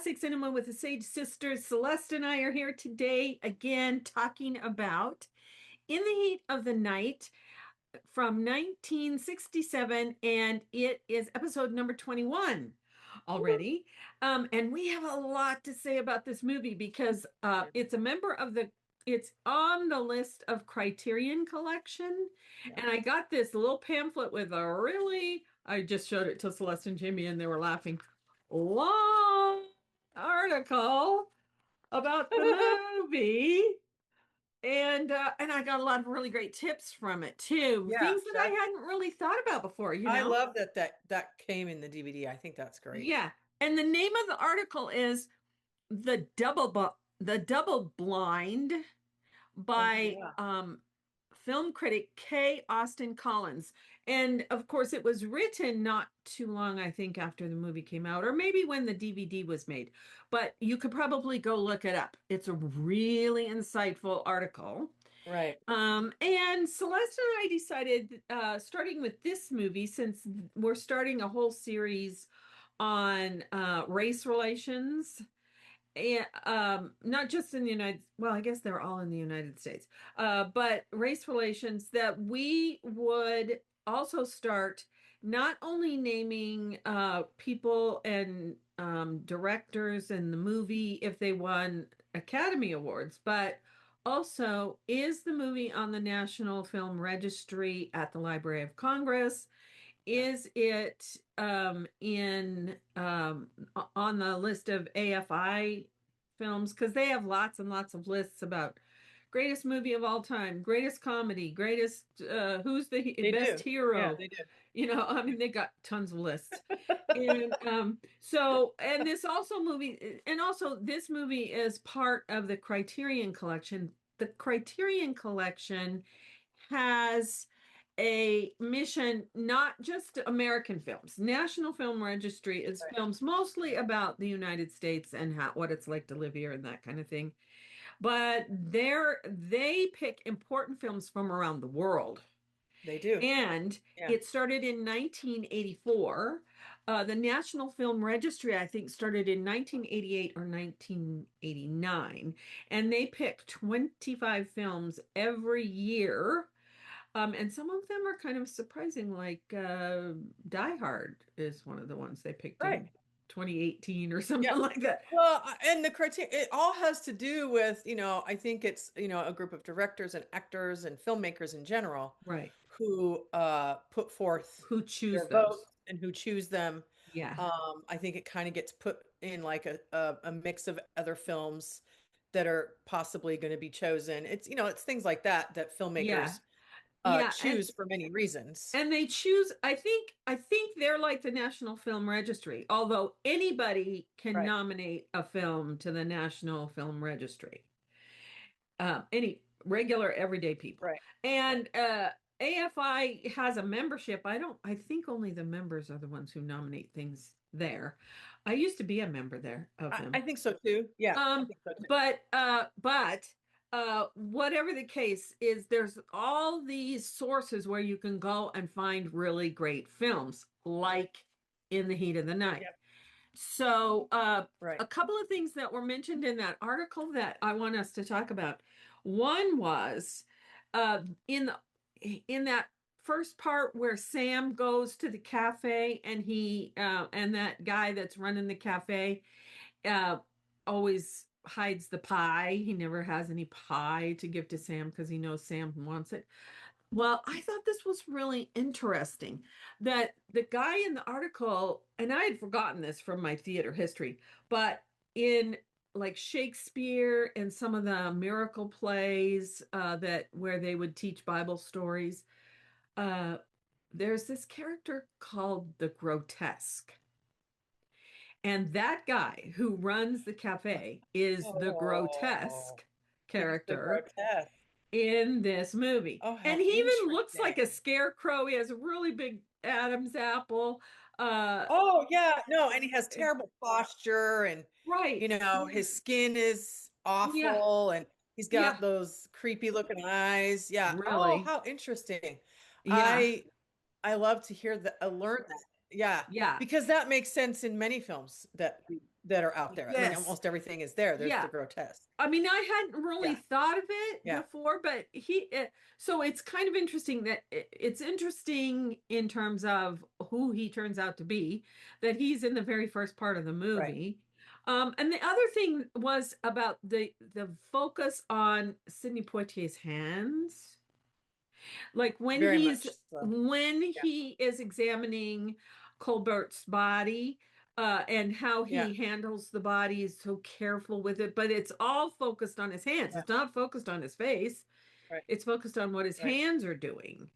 Classic Cinema with the Sage Sisters. Celeste and I are here today again talking about In the Heat of the Night from 1967, and it is episode number 21 already. And we have a lot to say about this movie because it's a member of it's on the list of Criterion Collection. Yeah. And I got this little pamphlet with I just showed it to Celeste and Jimmy, and they were laughing. Long article about the movie. And I got a lot of really great tips from it too. Yeah, Things that I hadn't really thought about before, I love that came in the DVD. I think that's great. Yeah. And the name of the article is The Double Blind Oh by yeah. film critic K. Austin Collins. And of course, it was written not too long, I think, after the movie came out, or maybe when the DVD was made. But you could probably go look it up. It's a really insightful article. Right. And Celeste and I decided, starting with this movie, since we're starting a whole series on race relations, and not just in the I guess they're all in the United States, but race relations, that we would also start not only naming people and directors in the movie if they won Academy Awards, but also, is the movie on the National Film Registry at the Library of Congress? Yeah. Is it in on the list of AFI films? Because they have lots and lots of lists about greatest movie of all time, greatest comedy, greatest who's the They best do. Yeah, hero. they do. I mean, they got tons of lists. And and this movie is part of the Criterion Collection. The Criterion Collection has a mission, not just American films. National Film Registry is Right. films mostly about the United States and what it's like to live here and that kind of thing. But they pick important films from around the world. They do. And Yeah. it started in 1984. The National Film Registry, I think, started in 1988 or 1989. And they pick 25 films every year, and some of them are kind of surprising, like Die Hard is one of the ones they picked Right. in 2018 or Yeah. something like that. Well, and the criteria, it all has to do with, I think it's, a group of directors and actors and filmmakers in general Right. who put forth Who choose their those? votes and who choose them. Yeah. I think it kind of gets put in like a mix of other films that are possibly going to be chosen. It's things like that Yeah. filmmakers Yeah. choose for many reasons. And they choose, I think they're like the National Film Registry, although anybody can Right. nominate a film to the National Film Registry. Any regular everyday people. Right. Right. And AFI has a membership. I think only the members are the ones who nominate things there. I used to be a member there of I them. think so too. Yeah, I Um, think so too. but whatever the case is, there's all these sources where you can go and find really great films, like In the Heat of the Night. Yeah. So, Right. a couple of things that were mentioned in that article that I want us to talk about. One was uh, in in that first part where Sam goes to the cafe, and he and that guy that's running the cafe uh, always hides the pie. He never has any pie to give to Sam because he knows Sam wants it. Well, I thought this was really interesting that the guy in the article, and I had forgotten this from my theater history, but in like Shakespeare and some of the miracle plays that where they would teach Bible stories, uh, there's this character called the grotesque. And that guy who runs the cafe is the Oh, grotesque he's the character grotesque. in this movie. Oh, And how he even looks like a interesting. scarecrow. He has a really big Adam's apple. Uh, Oh, yeah. No, and he has terrible posture and right. his skin is Yeah. awful and he's got Yeah. those creepy looking eyes. Yeah. Oh, Really. how interesting. Yeah. I I love to hear that learn that. Yeah, Yeah. because that makes sense in many films that we that are out there. I mean, Yes. almost everything is there. There's Yeah. the grotesque. I mean, I hadn't really Yeah. thought of it Yeah. before, but so it's kind of interesting that it's interesting in terms of who he turns out to be, that he's in the very first part of the Right. movie. And the other thing was about the focus on Sidney Poitier's hands. Like Very much so. when Yeah. he is examining Colbert's body, and how Yeah. he handles the body is so careful with it, but it's all focused on his hands. Yeah. It's not focused on his face. Right. It's focused on what his Right. hands are doing.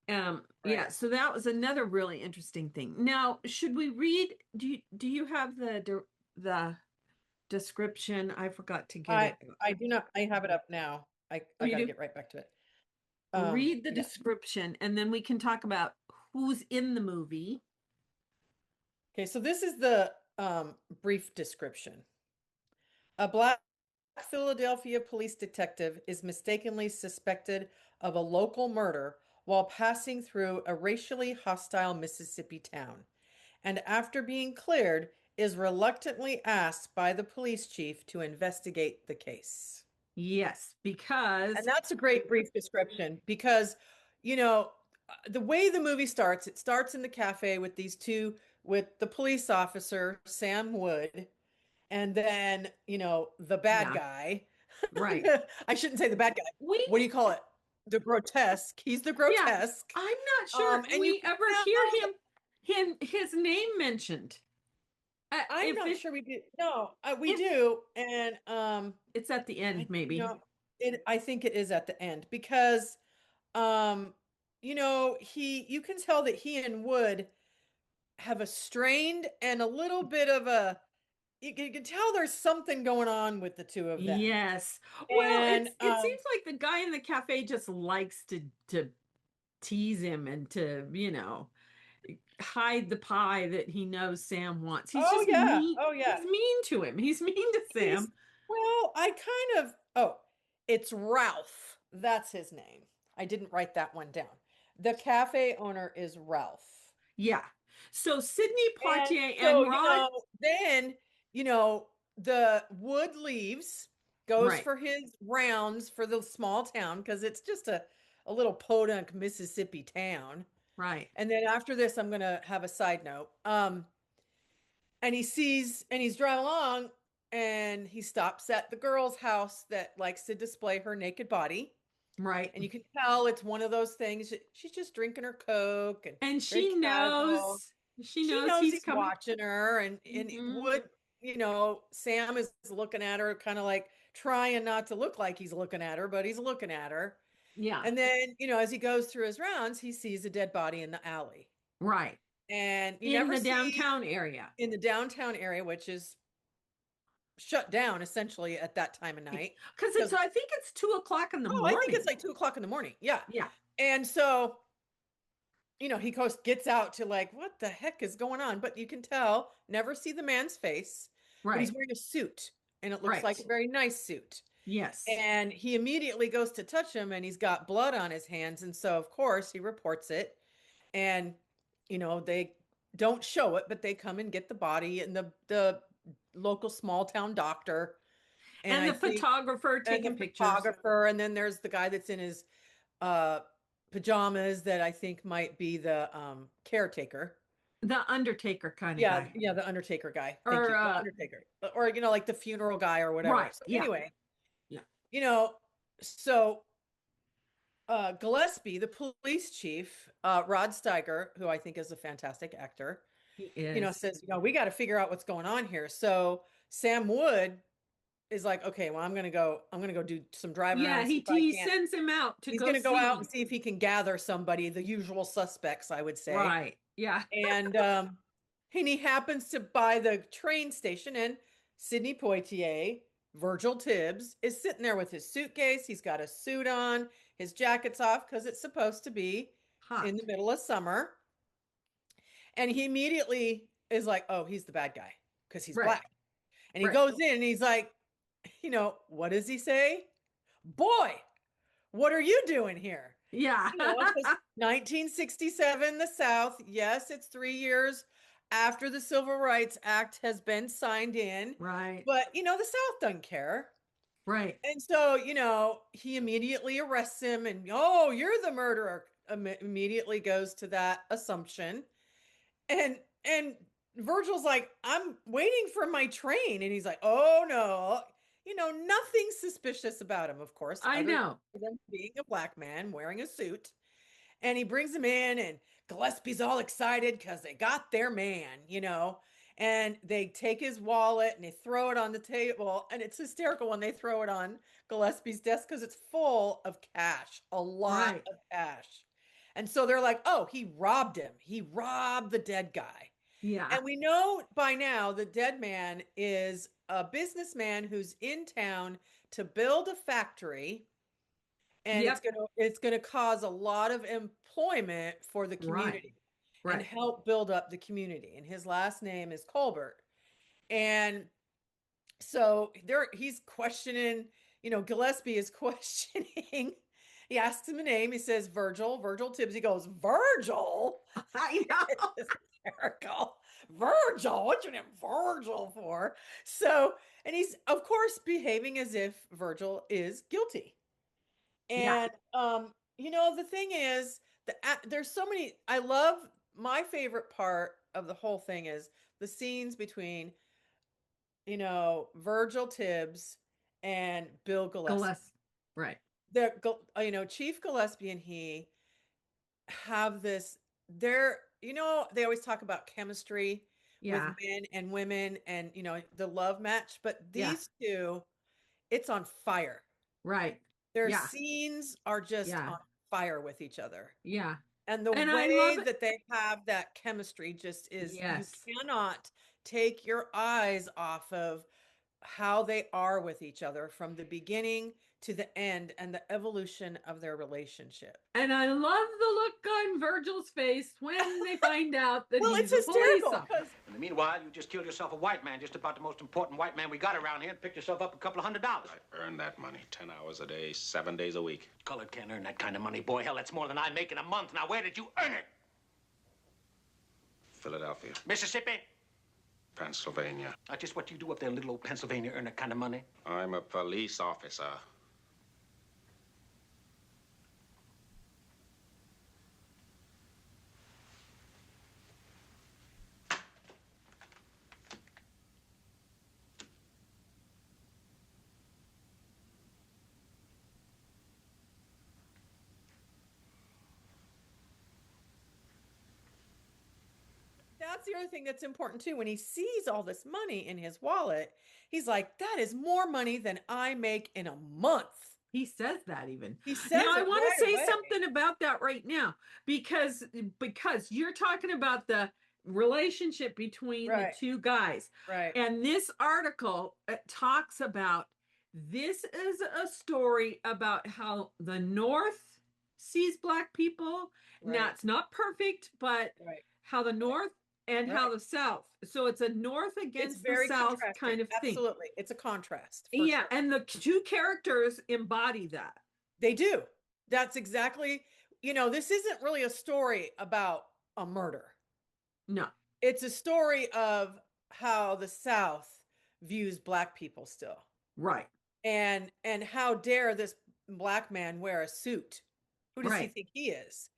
Yeah, Right. so that was another really interesting thing. Now, should we read? Do you have the description? I forgot to get I it. I do not. I have it up now. Oh, I you got to do? get right back to it. Read the Yeah. description, and then we can talk about who's in the movie. Okay. So this is the brief description. A black Philadelphia police detective is mistakenly suspected of a local murder while passing through a racially hostile Mississippi town, and after being cleared, is reluctantly asked by the police chief to investigate the case. Yes, because And that's a great brief description because, you know, the way the movie starts, it starts in the cafe with these two, with the police officer, Sam Wood, and then, the bad yeah, guy. right. I shouldn't say the bad guy. We What do you call it? The grotesque. He's the Yeah, grotesque. I'm not sure And you we can ever hear tell that his we, name mentioned. I'm If not sure we do. No, we if do. And it's at the end, I, maybe. I think it is at the end because um you can tell that he and Wood have a strained and a little bit of a, you can tell there's something going on with the two of them. Yes. Well, And it seems like the guy in the cafe just likes to tease him and to, hide the pie that he knows Sam wants. He's oh just yeah, mean. oh yeah. He's mean to him. He's mean to He's, Sam. well, I kind of, oh, it's Ralph. That's his name. I didn't write that one down. The cafe owner is Ralph. Yeah. So Sidney And Poitier and so, Rod, then, the Wood leaves, goes right, for his rounds for the small town because it's just a little podunk Mississippi town. right, And then after this, I'm going to have a side note. And he's driving along and he stops at the girl's house that likes to display her naked body. right. And you can tell it's one of those things. She's just drinking her Coke and And very casual. she She knows knows he's he's coming. watching her, and Hmm. Wood, Sam is looking at her, kind of like trying not to look like he's looking at her, but he's looking at her. Yeah, And then, as he goes through his rounds, he sees a dead body in the alley. right. And you In never the see downtown area. in the downtown area, which is shut down essentially at that time of night. Because Because, I think it's 2 o'clock in the I think it's morning. like 2 o'clock in the morning. Yeah. Yeah, And so, he gets out to like, what the heck is going on? But you can tell, never see the man's face, but he's right, wearing a suit and it looks like a right. very nice suit. Yes. And he immediately goes to touch him and he's got blood on his hands. And so, of course, he reports it. And, they don't show it, but they come and get the body and the local small town doctor. And And I the think, photographer and the taking pictures. photographer. And then there's the guy that's in his uh, pajamas that I think might be the caretaker. The Undertaker kind of Yeah, guy. yeah, the Undertaker guy. Thank Or you. The Undertaker. Or, like the funeral guy or whatever. right. So Yeah. anyway, Yeah. you know, so Gillespie, the police chief, Rod Steiger, who I think is a fantastic actor, He is. says, we got to figure out what's going on here. So Sam Wood is like, okay, well, I'm going to go do some driving around Yeah, and see if I he can't. sends him out to He's go going to go out and see. see if he can gather somebody, the usual suspects, I would say. Right. Yeah. And he happens to buy the train station, and Sidney Poitier, Virgil Tibbs, is sitting there with his suitcase. He's got a suit on, his jacket's off because it's supposed to be Hot. in the middle of summer. And he immediately is like, oh, he's the bad guy because he's Right. black. And he Right. goes in and he's like, what does he say? Boy, what are you doing here? Yeah. 'Cause 1967, the South. Yes, it's 3 years after the Civil Rights Act has been signed in. Right. But, the South doesn't care. Right. And so, he immediately arrests him and, oh, you're the murderer. Immediately goes to that assumption. And Virgil's like, I'm waiting for my train. And he's like, oh no, nothing suspicious about him, of course, I other know. than being a black man wearing a suit. And he brings him in, and Gillespie's all excited because they got their man. And they take his wallet and they throw it on the table. And it's hysterical when they throw it on Gillespie's desk because it's full of cash, a lot Right. of cash. And so they're like, oh, he robbed him. He robbed the dead guy. Yeah. And we know by now the dead man is a businessman who's in town to build a factory, and Yep. it's gonna cause a lot of employment for the Right. community and Right. help build up the community. And his last name is Colbert. And so he's questioning, Gillespie is questioning. He asks him a name. He says Virgil Tibbs. He goes, Virgil? I know. It's hysterical. Virgil, what's your name Virgil for? So, and he's of course behaving as if Virgil is guilty. Yeah. And the thing is that there's so many. I love, my favorite part of the whole thing is the scenes between Virgil Tibbs and Bill Gillespie. Gillespie. Right. Chief Gillespie and he have this, they always talk about chemistry with Yeah. men and women and, the love match, but Yeah. these two, it's on fire. Right. Their Yeah. scenes are just Yeah. on fire with each other. Yeah. And the And I love way it. that they have that chemistry just is, you Yes. cannot take your eyes off of how they are with each other from the beginning to the end and the evolution of their relationship. And I love the look on Virgil's face when they find out that Well, it's he's a police hysterical officer. because In the meanwhile, you just killed yourself a white man, just about the most important white man we got around here, and picked yourself up $200. I earned that money 10 hours a day, 7 days a week. Colored can't earn that kind of money, boy. Hell, that's more than I make in a month. Now, where did you earn it? Philadelphia, Mississippi? Pennsylvania. Just what you do up there in little old Pennsylvania, earn that kind of money? I'm a police officer. that's the other thing that's important too. When he sees all this money in his wallet, he's like, that is more money than I make in a month. He says that even. He says Now I it want right to say away. something about that right now because you're talking about the relationship between the Right. two guys. Right. And this article talks about this is a story about how the North sees black people. Now Right. it's not perfect, but Right. how the North and how Right. the South. So it's a North It's against the very South contrasting. kind of thing. Absolutely. It's a contrast. For Yeah, sure. and the two characters embody that. They do. That's exactly, this isn't really a story about a murder. No. It's a story of how the South views black people still. Right. And how dare this black man wear a suit? Who does he Right. think he is?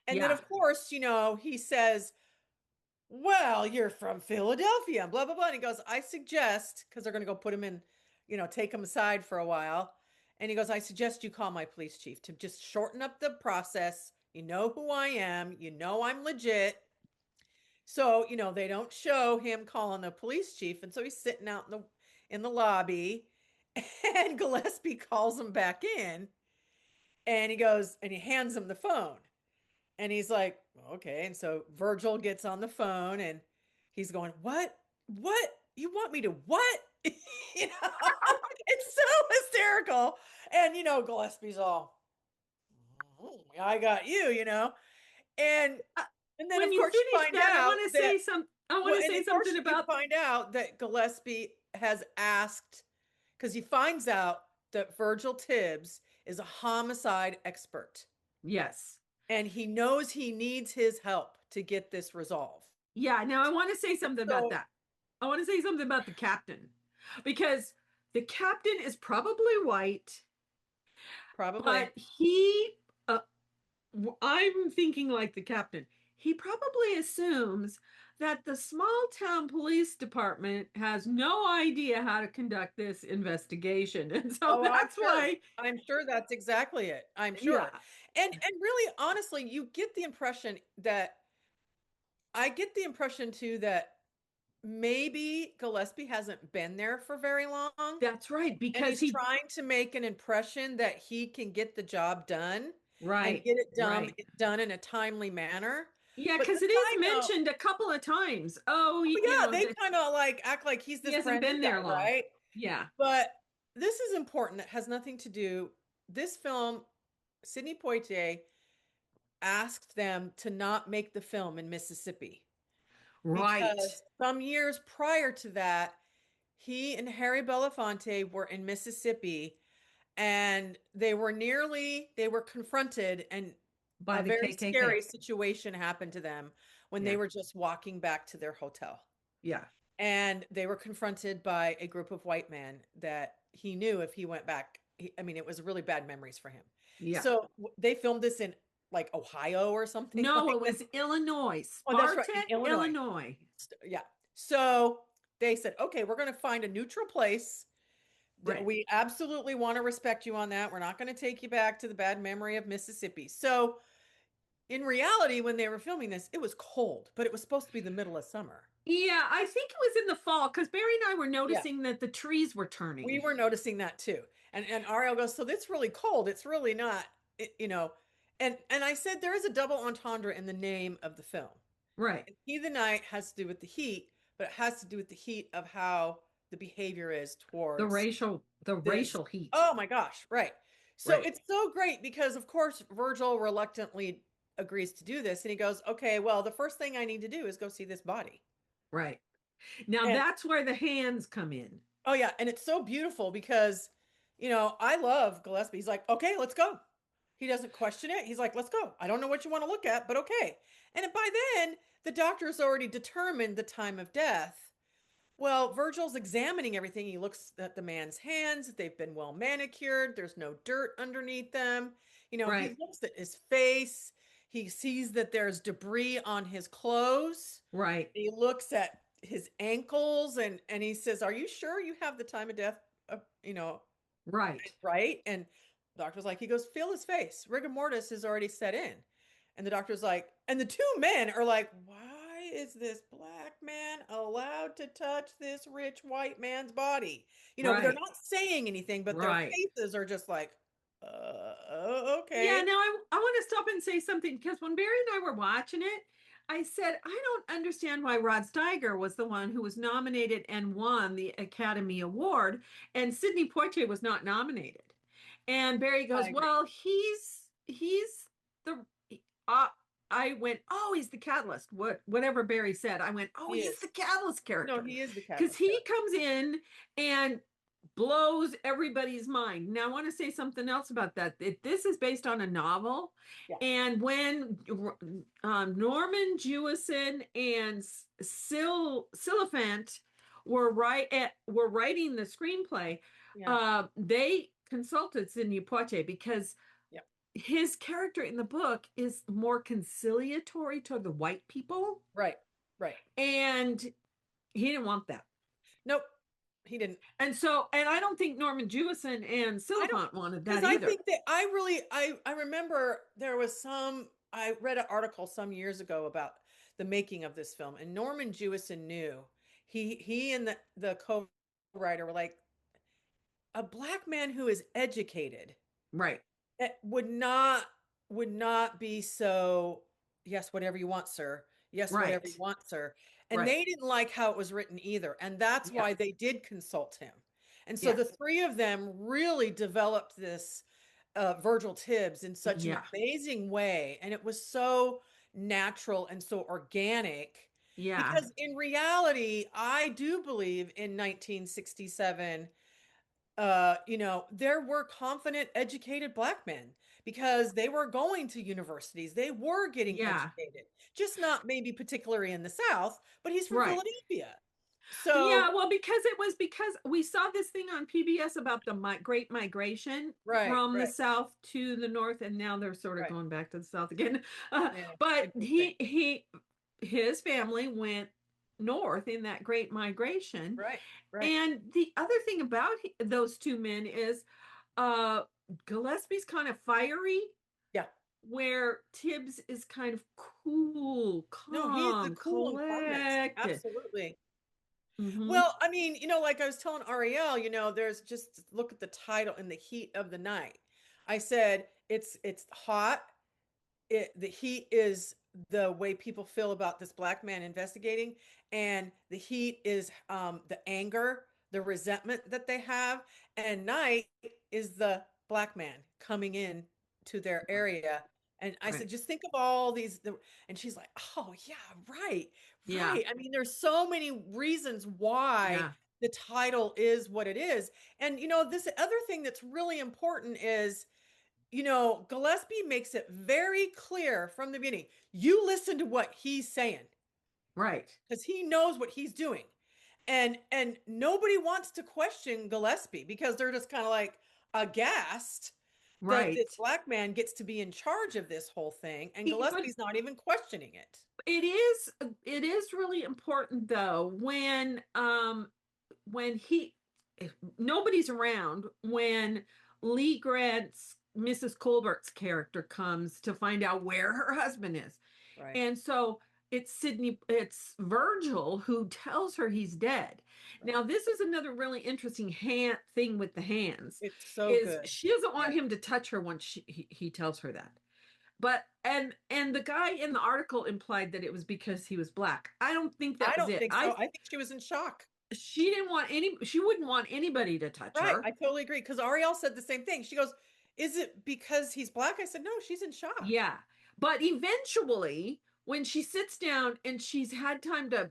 And then Yeah. of course, he says, well, you're from Philadelphia, and blah, blah, blah. And he goes, I suggest, because they're going to go put him in, take him aside for a while. And he goes, I suggest you call my police chief to just shorten up the process. You know who I am. You know I'm legit. So, they don't show him calling the police chief. And so he's sitting out in the lobby, and Gillespie calls him back in, and he goes, and he hands him the phone. And he's like, okay. And so Virgil gets on the phone and he's going, what? You want me to what? It's so hysterical. And, Gillespie's all, I got you, And then When of you course you finish find that, out I want to say some. I want to and say of course something you about. find out that Gillespie has asked, because he finds out that Virgil Tibbs is a homicide expert. Yes. And he knows he needs his help to get this resolved. Yeah, now I want to say something about So that. I want to say something about the captain because the captain is probably white, probably. but he, I'm thinking like the captain. He probably assumes that the small town police department has no idea how to conduct this investigation. And so Oh, I'm that's sure. why, I'm sure that's exactly it. I'm yeah, sure. And really honestly, you get the impression that I get the impression too that maybe Gillespie hasn't been there for very long that's right. and Because he's he, trying to make an impression that he can get the job done and right, get it right. done in a timely manner. Yeah, But the because it is side note, mentioned a couple of times. Oh, oh you yeah, know, they kind of like act like he's he this hasn't brand new been there guy, long. right? Yeah, But this is important. That has nothing to do. This film, Sidney Poitier asked them to not make the film in Mississippi right. because some years prior to that, he and Harry Belafonte were in Mississippi and they were confronted and By a the very KKK. scary situation happened to them when they Yeah, were just walking back to their hotel. yeah, And they were confronted by a group of white men that he knew if he went back, I mean, it was really bad memories for him. yeah. So they filmed this in like Ohio or something No, like it that. was Illinois, Oh, that's right, Sparta, in Illinois. Illinois. Yeah. So they said, okay, we're going to find a neutral place. Right. We absolutely want to respect you on that. We're not going to take you back to the bad memory of Mississippi. So in reality, when they were filming this, it was cold, but it was supposed to be the middle of summer. Yeah, I think it was in the fall because Barry and I were Yeah. noticing that the trees were We turning. were noticing that too. And Ariel goes, so it's really cold. It's really not, you know. And I said there is a double entendre in the name of the film. Right. Heat of the Night has to do with the heat, but it has to do with the heat of how the behavior is towards The this. racial heat. Oh my gosh, right. So Right. it's so great because of course Virgil reluctantly agrees to do this and he goes, "Okay, well, the first thing I need to do is go see this body." Right. Now And that's where the hands come in. oh yeah, and it's so beautiful because I love Gillespie. He's like, "Okay, let's go." He doesn't question it. He's like, "Let's go. I don't know what you want to look at, but okay." And by then, the doctor has already determined the time of death. Well, Virgil's examining everything. He looks at the man's hands. They've been well manicured. There's no dirt underneath them. He Right. looks at his face. He sees that there's debris on his clothes. Right. He looks at his ankles and he says, "Are you sure you have the time of death, Right. right?" And the doctor's like, he goes, "Feel his face. Rigor mortis has already set in." And the doctor's like, and the two men are like, "Why is this black man allowed to touch this rich white man's body?" They're Right. not saying anything, but their Right. faces are just like, Yeah, okay. now I want to stop and say something because when Barry and I were watching it, I said, I don't understand why Rod Steiger was the one who was nominated and won the Academy Award, and Sidney Poitier was not nominated. And Barry I goes, agree. well, he's the uh, I went, oh, he's the catalyst. Whatever Barry said, I went, oh, He he's is. the catalyst No, character he is the because catalyst he character. comes in and blows everybody's mind. Now, I want to say something else about that. This is based on a novel, Yeah. and when Norman Jewison and Silliphant were writing the screenplay, Yeah. they consulted Sidney Poitier because Yep. his character in the book is more conciliatory toward the white people, Right. Right. and he didn't want that. Nope. He didn't. And I don't think Norman Jewison and I don't Silliphant wanted because that I either. think that I remember there was I read an article some years ago about the making of this film and Norman Jewison knew he and the co-writer were like a black man who is educated Right, would not be so yes whatever you want sir, yes whatever you right, want sir, and right. they didn't like how it was written either and that's Yeah, why they did consult him. And so yeah, the three of them really developed this Virgil Tibbs in such an yeah, amazing way and it was so natural and so organic yeah, because in reality I do believe in 1967 there were confident, educated black men because they were going to universities, they were getting Yeah. educated, just not maybe particularly in the South, but he's from Right. Philadelphia. Yeah, So, well, because we saw this thing on PBS about the Great Migration right, from the right, South to the North, and now they're sort of right. going back to the South again. Yeah, But interesting. his family went north in that Great Migration. Right, right. And the other thing about those two men is uh Gillespie's kind of fiery, Yeah. where Tibbs is kind of cool, No, he's the calm, cool and calmest. collected. Absolutely. Hmm. Well, I mean, like I was telling Ariel, there's just look at the title, In the Heat of the Night. I said it's hot. The heat is the way people feel about this black man investigating, and the heat is the anger, the resentment that they have, and night is the black man coming in to their area. And I Right. said, just think of all these, and she's like, oh yeah, right, Yeah. right. I mean, there's so many reasons why Yeah. the title is what it is. And this other thing that's really important is, Gillespie makes it very clear from the beginning. You listen to what he's saying Right. because he knows what he's doing. And nobody wants to question Gillespie because they're just kind of like aghast that Right. this black man gets to be in charge of this whole thing, and But Gillespie's not even questioning it. it is really important though when he nobody's around when Lee Grant's Mrs. Colbert's character comes to find out where her husband is. Right. And so it's Virgil who tells her he's dead. Right. Now, this is another really interesting thing with the hands, It's so is good. she doesn't want Yeah. him to touch her once he tells her that. But and the guy in the article implied that it was because he was black. I don't think I that was don't it. think so. I think she was in shock. She wouldn't want anybody to touch Right. her. I totally agree. Because Ariel said the same thing. She goes, is it because he's black? I said, no, she's in shock. Yeah. But eventually, when she sits down and she's had time to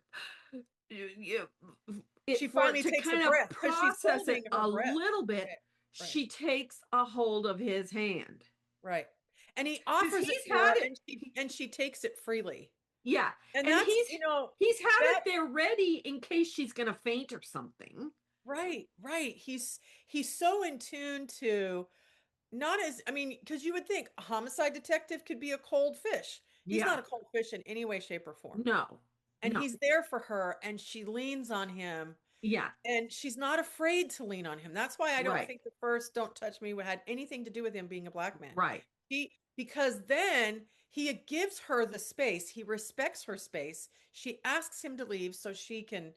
She finally to takes a kind of breath because she's process it holding her a breath. little bit, Right. Right. she takes a hold of his hand. Right. And he Because offers it he's to her, had it. and she takes it freely. Yeah. And And that's, he's had it that there ready in case she's gonna faint or something. right, right. He's so in tune to not as, I mean, because you would think a homicide detective could be a cold fish. He's Yeah. not a cold fish in any way, shape, or form. No. And No. he's there for her, and she leans on him, Yeah. and she's not afraid to lean on him. That's why I don't Right. think the first Don't Touch Me had anything to do with him being a black man. Right. Because then he gives her the space, he respects her space. She asks him to leave so she can,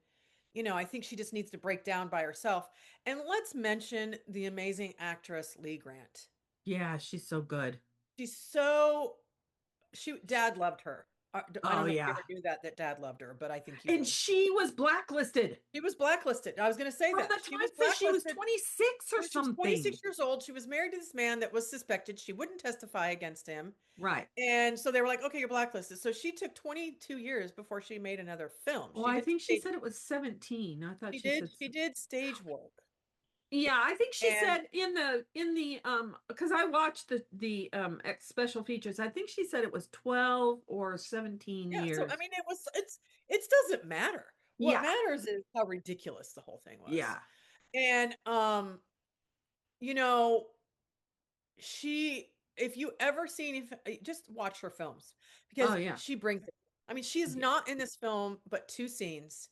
I think she just needs to break down by herself. And let's mention the amazing actress Lee Grant. Yeah, she's so good. Dad loved her. I don't Oh know if you yeah. ever knew that Dad loved her, but I think he And would. she was blacklisted She was blacklisted. I was going to say from that. the She was time that she was blacklisted 26 or when she was something. 26 years old. She was married to this man that was suspected. She wouldn't testify against him. Right. And so they were like, okay, you're blacklisted. So she took 22 years before she made another film. Well, I think she said it was 17. I thought she did stage work. Yeah, I think she And said in the because I watched the special features. I think she said it was 12 or 17 yeah, years. so I mean it doesn't matter. What Yeah. matters is how ridiculous the whole thing was. Yeah. And you know, if you ever seen, just watch her films because Oh yeah. she brings it. I mean, she is Yeah. not in this film but 2 scenes.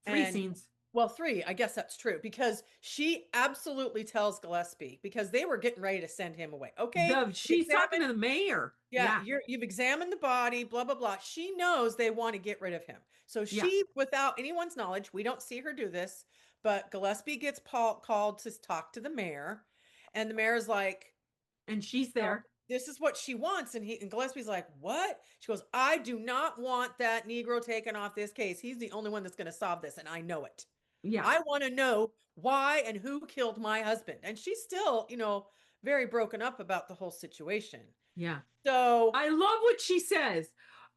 3 And scenes. well, 3, I guess that's true because she absolutely tells Gillespie because they were getting ready to send him away. Okay, She's talking to the mayor. yeah, you've examined the body, blah blah blah. She knows they want to get rid of him. So Yeah. she, without anyone's knowledge, we don't see her do this, but Gillespie gets called to talk to the mayor, and the mayor's like, And she's there. this is what she wants. And Gillespie's like, what? She goes, I do not want that Negro taken off this case. He's the only one that's going to solve this. And I know it. Yeah. I want to know why and who killed my husband. And she's still, very broken up about the whole situation. Yeah. So I love what she says.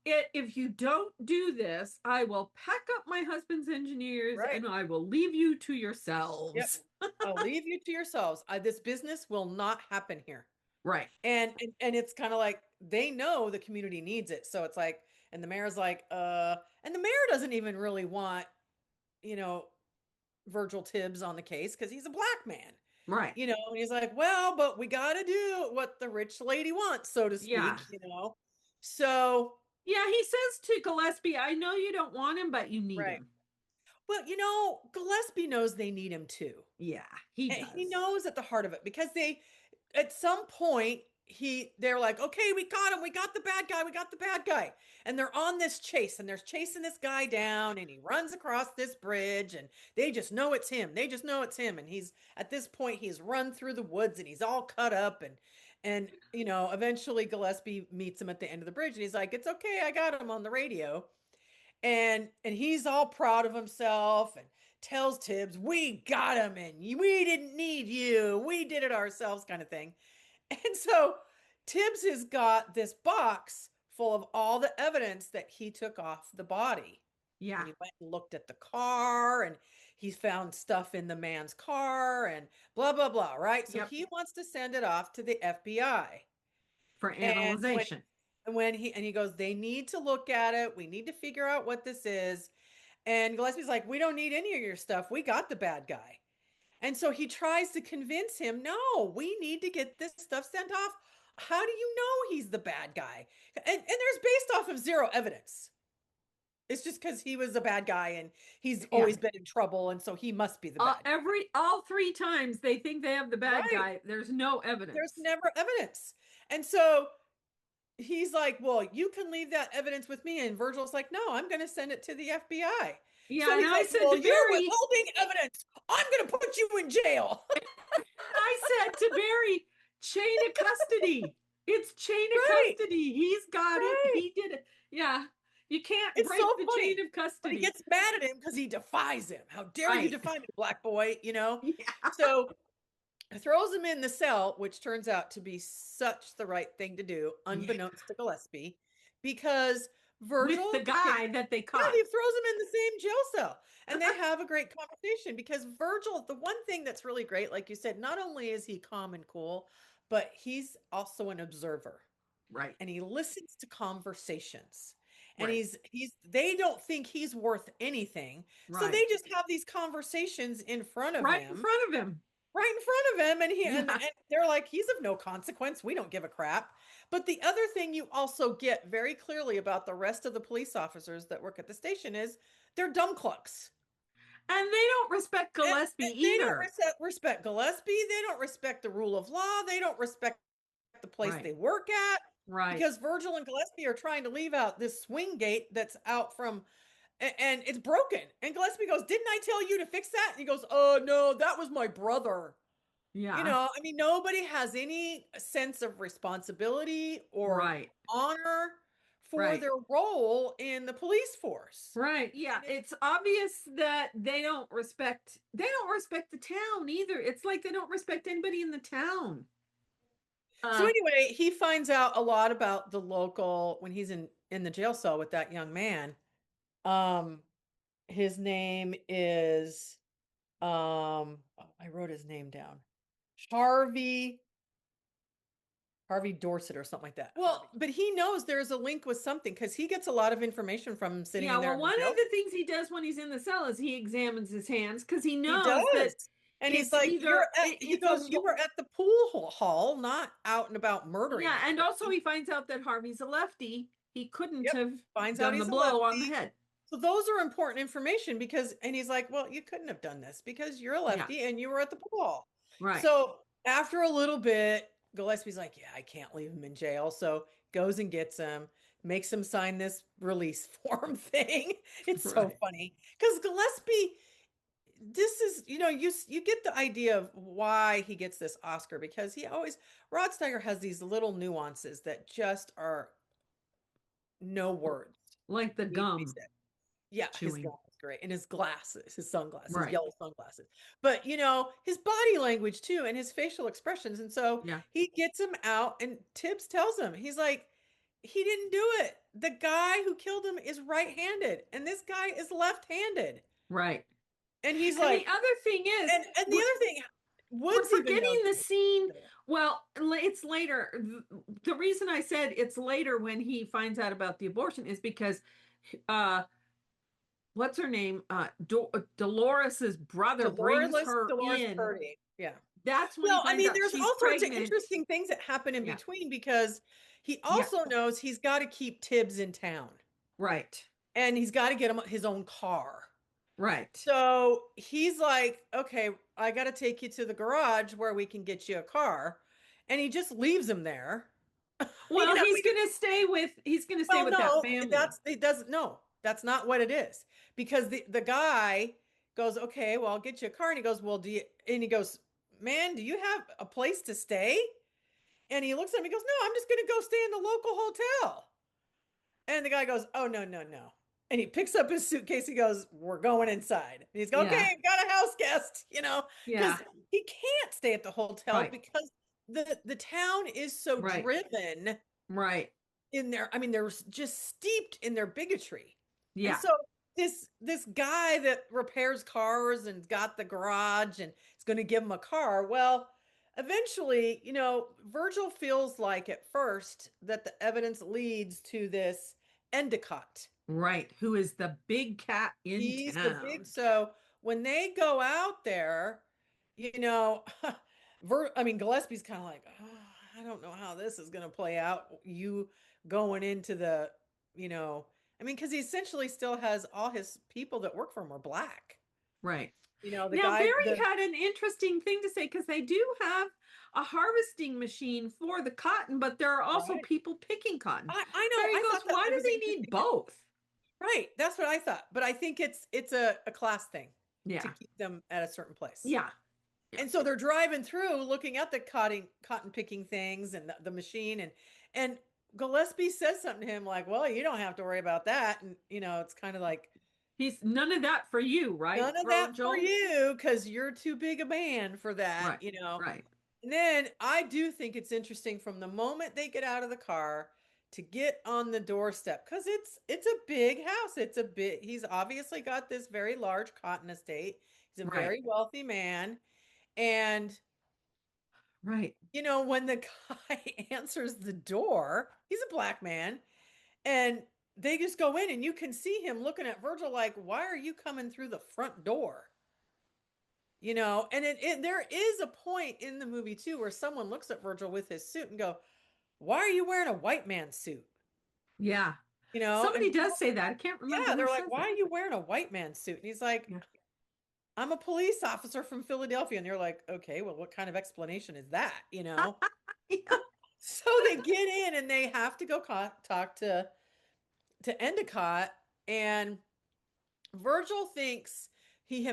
if you don't do this, I will pack up my husband's engineers Right. and I will leave you to yourselves. Yep. I'll leave you to yourselves. This business will not happen here. Right. And it's kind of like they know the community needs it. So it's like, and the mayor's like, and the mayor doesn't even really want, you know, Virgil Tibbs on the case because he's a black man. Right. You know, and he's like, well, but we got to do what the rich lady wants, so to speak, Yeah. you know. So, Yeah, he says to Gillespie, I know you don't want him, but you need right. him. Well, you know, Gillespie knows they need him too. Yeah, he And does. he knows at the heart of it because at some point, they're like, okay, we got him. We got the bad guy. We got the bad guy. And they're on this chase and they're chasing this guy down and he runs across this bridge and they just know it's him. They just know it's him. And at this point, he's run through the woods and he's all cut up and, you know, eventually Gillespie meets him at the end of the bridge and he's like, it's okay. I got him on the radio. And he's all proud of himself and tells Tibbs, we got him and we didn't need you. We did it ourselves kind of thing. And so Tibbs has got this box full of all the evidence that he took off the body. Yeah. And he went and looked at the car and he found stuff in the man's car and blah, blah, blah, right? So Yep. he wants to send it off to the FBI. For And analyzation. when he goes, they need to look at it. We need to figure out what this is. And Gillespie's like, we don't need any of your stuff. We got the bad guy. And so he tries to convince him, no, we need to get this stuff sent off. How do you know he's the bad guy? And there's based off of zero evidence. It's just because he was a bad guy and he's always been in trouble. And so he must be the bad guy. All 3 times they think they have the bad Right. guy. There's no evidence. There's never evidence. And so he's like, well, you can leave that evidence with me. And Virgil's like, no, I'm going to send it to the FBI. Yeah, So and he's I like, said well, to you're Barry, withholding evidence. I'm going to put you in jail. I said to Barry, chain of custody. It's chain of Right. custody. He's got Right. it. He did it. Yeah. You can't It's break so the funny. chain of But custody. he gets mad at him because he defies him. How dare you Right. defy me, black boy, you know? Yeah. So throws him in the cell, which turns out to be such the right thing to do, unbeknownst to Gillespie, because Virgil With the guy that they yeah, caught. he throws him in the same jail cell. And they have a great conversation because Virgil, the one thing that's really great, like you said, not only is he calm and cool, but he's also an observer. Right. And he listens to conversations. And Right. they don't think he's worth anything. So Right. they just have these conversations in front of Right him. in front of him. Right in front of him. And Yeah. and they're like, he's of no consequence. We don't give a crap. But the other thing you also get very clearly about the rest of the police officers that work at the station is they're dumb clucks. And they don't respect Gillespie And either. They don't respect Gillespie. They don't respect the rule of law. They don't respect the place Right. they work at. Right. Because Virgil and Gillespie are trying to leave out this swing gate that's out from, and it's broken. And Gillespie goes, didn't I tell you to fix that? And he goes, oh, no, that was my brother. Yeah. You know, I mean, nobody has any sense of responsibility or Right. honor for Right. their role in the police force. Right. Yeah. It's obvious that they don't respect the town either. It's like they don't respect anybody in the town. So anyway, he finds out a lot about the local when he's in the jail cell with that young man. His name is I wrote his name down. Harvey Dorset or something like that. Well, but he knows there's a link with something because he gets a lot of information from him sitting Yeah, there. well, one of the things he does when he's in the cell is he examines his hands because he knows that and he's it's like, either- he it's goes, a- you were at the pool hall, not out and about murdering. yeah, and people." also he finds out that Harvey's a lefty. He couldn't Yep, have finds out done he's the a blow on the lefty. head. So those are important information because, and he's like, well, you couldn't have done this because you're a lefty and you were at the pool hall. Right. So after a little bit, Gillespie's like, yeah, I can't leave him in jail. So goes and gets him, makes him sign this release form thing. It's so Right. funny because Gillespie, this is, you know, you get the idea of why he gets this Oscar because Rod Steiger has these little nuances that just are no words. Like the need to be gum. said. Yeah, his chewing. gum is great. And his glasses, his sunglasses, Right. his yellow sunglasses. But, you know, his body language too and his facial expressions. And so Yeah. he gets him out and Tibbs tells him, he's like, he didn't do it. The guy who killed him is right-handed, and this guy is left-handed. Right. And he's And like, the other thing is, and the other thing, we're Woods even forgetting knows. the scene. Well, it's later. The reason I said it's later when he finds out about the abortion is because, what's her name? Dolores's brother brings her Dolores in. Purdy. Yeah. That's when he Well, I finds mean, out there's she's all sorts of pregnant. interesting things that happen in Yeah. between because he Yeah. also knows he's got to keep Tibbs in town Right. and he's got to get him his own car. Right. So he's like, okay, I got to take you to the garage where we can get you a car. And he just leaves him there. Well, You know, he's gonna stay with that family. That's not what it is. Because the guy goes, okay, well, I'll get you a car. And he goes, well, and he goes, man, do you have a place to stay? And he looks at him, he goes, no, I'm just gonna go stay in the local hotel. And the guy goes, oh, no, no, no. And he picks up his suitcase. He goes, we're going inside. And he's going, okay, Yeah. I've got a house guest, because Yeah. he can't stay at the hotel Right. because the town is so Right. driven Right. in their, I mean, they're just steeped in their bigotry. Yeah. And so this guy that repairs cars and got the garage and is going to give him a car. Well, eventually, Virgil feels like at first that the evidence leads to this Endicott. Right. Who is the big cat in He's town? the big. So when they go out there, Gillespie's kind of like, oh, I don't know how this is going to play out. You going into the, because he essentially still has all his people that work for him are black. Right. The Now, guy. Barry had an interesting thing to say because they do have a harvesting machine for the cotton, but there are also Right. people picking cotton. I know. Barry I goes, thought that why it do was they interesting. need both? Right. That's what I thought. But I think it's a class thing Yeah. to keep them at a certain place. Yeah. And so they're driving through looking at the cotton picking things and the machine and Gillespie says something to him like, well, you don't have to worry about that. And it's kind of like, He's none of that for you, right? none of that for you because you're too big a man for that, Right. Right. And then I do think it's interesting from the moment they get out of the car to get on the doorstep because it's a big house. He's obviously got this very large cotton estate. He's a Right. very wealthy man. And right. When the guy answers the door, he's a black man, and they just go in and you can see him looking at Virgil like, why are you coming through the front door? And there is a point in the movie too where someone looks at Virgil with his suit and go, why are you wearing a white man's suit? Yeah. Somebody does say that. I can't remember. Yeah, they're like, why are you wearing a white man's suit? And he's like, I'm a police officer from Philadelphia. And you're like, okay, well, what kind of explanation is that? Yeah. So they get in and they have to go talk to Endicott, and Virgil thinks he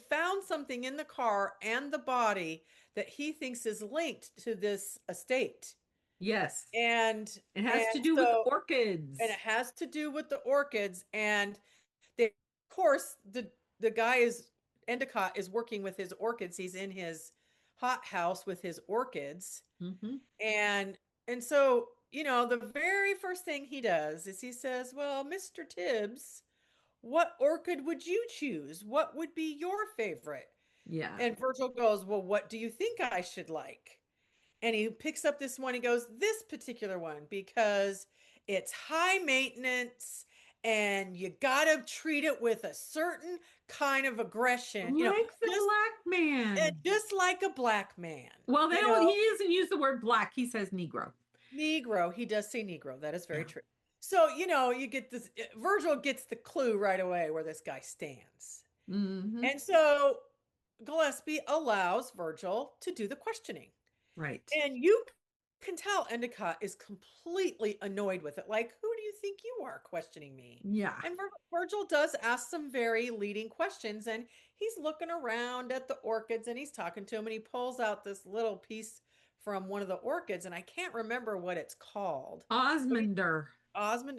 found something in the car and the body that he thinks is linked to this estate. Yes. And it has to do with orchids. And it has to do with the orchids. And of course, the guy Endicott is working with his orchids. He's in his hothouse with his orchids. Mm-hmm. And so, the very first thing he does is he says, well, Mr. Tibbs, what orchid would you choose? What would be your favorite? Yeah. And Virgil goes, well, what do you think I should like? And he picks up this one. He goes, this particular one, because it's high maintenance and you got to treat it with a certain kind of aggression. Like the black man. And just like a black man. Well, he doesn't use the word black. He says Negro. Negro. He does say Negro. That is very true. So, you get this, Virgil gets the clue right away where this guy stands. Mm-hmm. And so Gillespie allows Virgil to do the questioning. Right. And you can tell Endicott is completely annoyed with it. Like, who do you think you are questioning me? Yeah. And Virgil does ask some very leading questions, and he's looking around at the orchids and he's talking to him, and he pulls out this little piece from one of the orchids, and I can't remember what it's called. Osmander.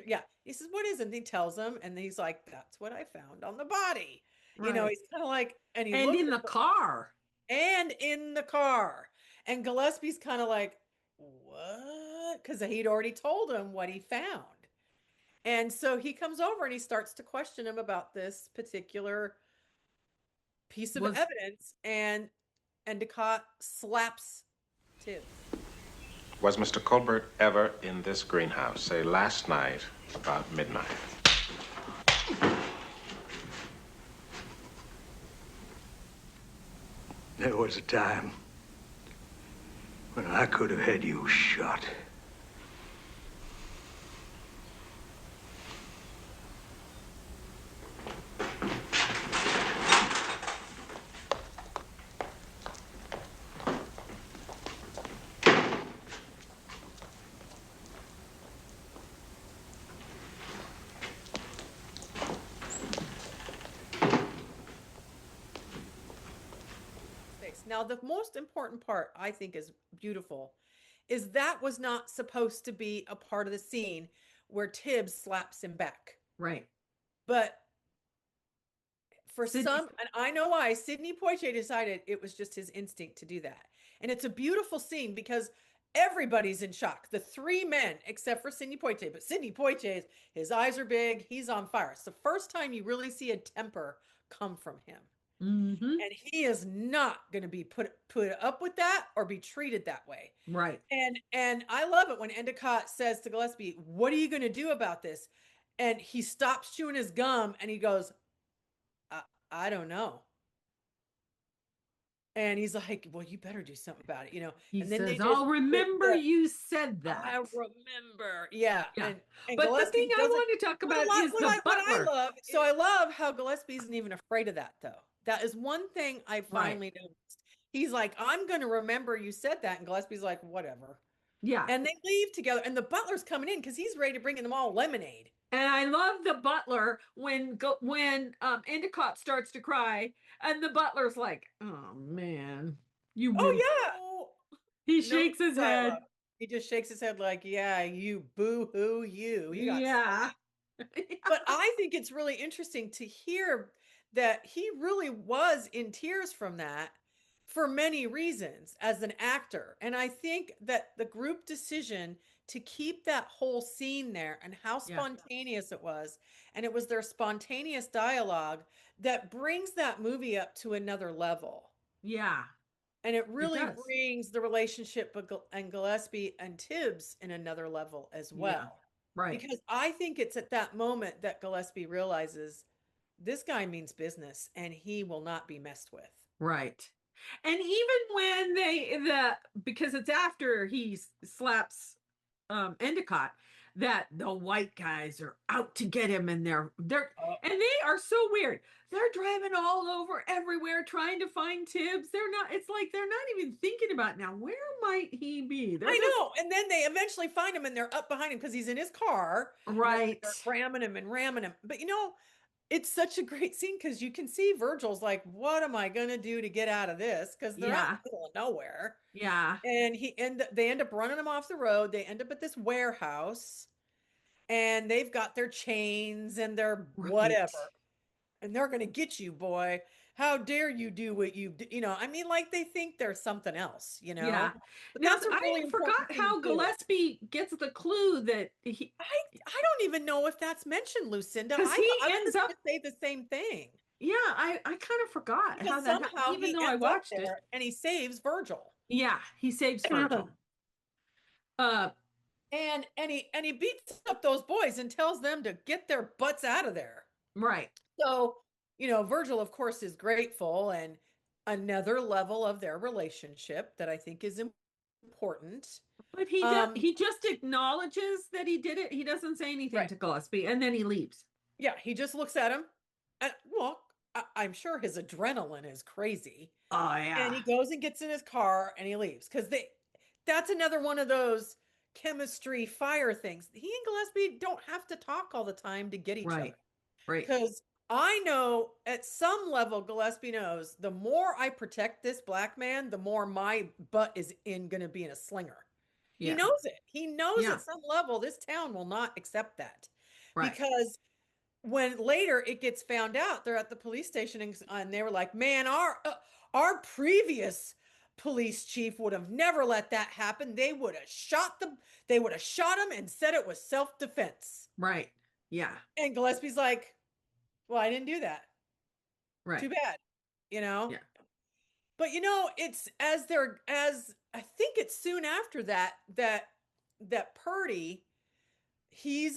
Yeah. He says, what is it? And he tells him, and he's like, that's what I found on the body. Right. He's kind of like, and in the car. And in the car. And Gillespie's kind of like, what? because he'd already told him what he found. And so he comes over and he starts to question him about this particular piece of evidence, and Endicott slaps Tibbs. Was Mr. Colbert ever in this greenhouse, say last night about midnight? There was a time when I could have had you shot. Now, the most important part I think is beautiful is that was not supposed to be a part of the scene where Tibbs slaps him back. Right. But for Sidney- some, and I know why, Sidney Poitier decided it was just his instinct to do that. And it's a beautiful scene because everybody's in shock. The three men, except for Sidney Poitier. But Sidney Poitier, his eyes are big. He's on fire. It's the first time you really see a temper come from him. Mm-hmm. And he is not going to be put up with that or be treated that way. Right. And I love it when Endicott says to Gillespie, "What are you going to do about this?" And he stops chewing his gum and he goes, I don't know. And he's like, "Well, you better do something about it, you know." He and then says, they "I'll remember you said that." I remember. Yeah. Yeah. And But the Gillespie thing I doesn't- want to talk what I about like- is what the I- what I butler. love. So I love how Gillespie isn't even afraid of that, though. That is one thing I finally noticed. He's like, "I'm going to remember you said that." And Gillespie's like, "Whatever." Yeah. And they leave together. And the butler's coming in because he's ready to bring them all lemonade. And I love the butler when Endicott starts to cry, and the butler's like, "Oh man, you." Oh, win." yeah. He No shakes his head. dialogue. He just shakes his head like, "Yeah, you boo-hoo, you." You got Yeah. But I think it's really interesting to hear that he really was in tears from that for many reasons as an actor. And I think that the group decision to keep that whole scene there and how Yeah. spontaneous it was, and it was their spontaneous dialogue that brings that movie up to another level. Yeah. And it really does. brings the relationship and Gillespie and Tibbs in another level as well. Right. Because I think it's at that moment that Gillespie realizes this guy means business and he will not be messed with. Right. And even when because it's after he slaps Endicott, that the white guys are out to get him, and they're and they are so weird. They're driving all over everywhere trying to find Tibbs. It's like they're not even thinking about now, where might he be? I know. And then they eventually find him and they're up behind him because he's in his car. Right. They're ramming him. But you know, it's such a great scene because you can see Virgil's like, "What am I gonna do to get out of this?" Because they're out in the middle of nowhere. Yeah. And they end up running him off the road. They end up at this warehouse and they've got their chains and their whatever. And they're going to get you, boy. How dare you do what you know? I mean, like they think they're something else, you know? Yeah. But Now, that's a really I important forgot thing how to do. Gillespie gets the clue that he I don't even know if that's mentioned, Lucinda. 'Cause he I ends was up- gonna say the same thing. Yeah, I kind of forgot Because how that somehow happened, even he though I ends up watched it. there and he saves Virgil. Yeah, he saves Virgil. And he beats up those boys and tells them to get their butts out of there. Right. So, you know, Virgil, of course, is grateful, and another level of their relationship that I think is important. But he just acknowledges that he did it. He doesn't say anything Right. to Gillespie, and then he leaves. Yeah, he just looks at him. And, well, I'm sure his adrenaline is crazy. Oh yeah. And he goes and gets in his car and he leaves because that's another one of those chemistry fire things. He and Gillespie don't have to talk all the time to get each Right. other. Right. Because I know at some level Gillespie knows the more I protect this black man, the more my butt is going to be in a slinger. Yeah. He knows it. He knows Yeah. at some level this town will not accept that. Right. Because when later it gets found out, they're at the police station and they were like, "Man, our previous police chief would have never let that happen. They would have shot him and said it was self-defense. Right. Yeah. And Gillespie's like, well, I didn't do that. Right. Too bad. Yeah. But it's as I think it's soon after that Purdy, he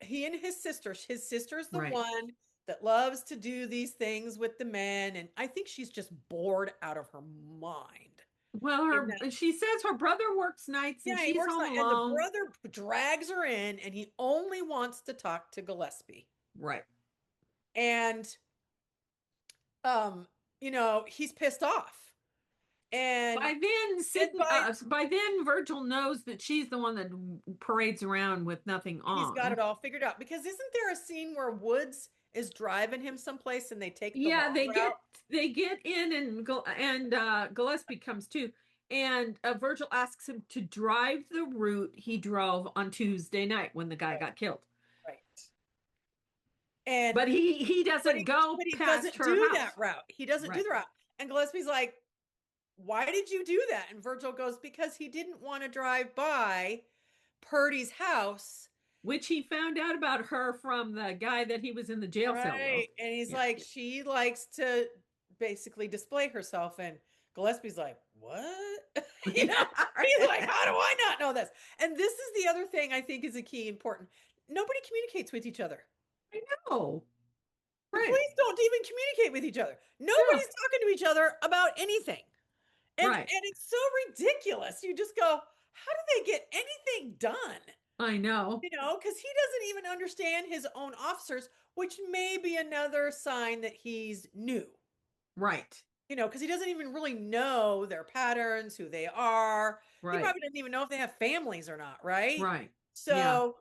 and his sister's the Right. one that loves to do these things with the men, and I think she's just bored out of her mind. Well, she says her brother works nights and Yeah, he she's works home and the alone. brother drags her in, and he only wants to talk to Gillespie. Right. And he's pissed off. And by then Virgil knows that she's the one that parades around with nothing on. He's got it all figured out, because isn't there a scene where Woods is driving him someplace and they take the long route? they get in, and Gillespie comes too, and Virgil asks him to drive the route he drove on Tuesday night when the guy got killed. Right. And but he doesn't go past her house. That route. He doesn't do the route. And Gillespie's like, why did you do that? And Virgil goes, because he didn't want to drive by Purdy's house, which he found out about her from the guy that he was in the jail cell with. And he's like, she likes to basically display herself. And Gillespie's like, what? He's like, how do I not know this? And this is the other thing I think is a key important. Nobody communicates with each other. I know. Right. The police don't even communicate with each other. Nobody's talking to each other about anything. And it's so ridiculous. You just go, how do they get anything done? I know. Because he doesn't even understand his own officers, which may be another sign that he's new. Right. Because he doesn't even really know their patterns, who they are. Right. He probably doesn't even know if they have families or not, right? Right. So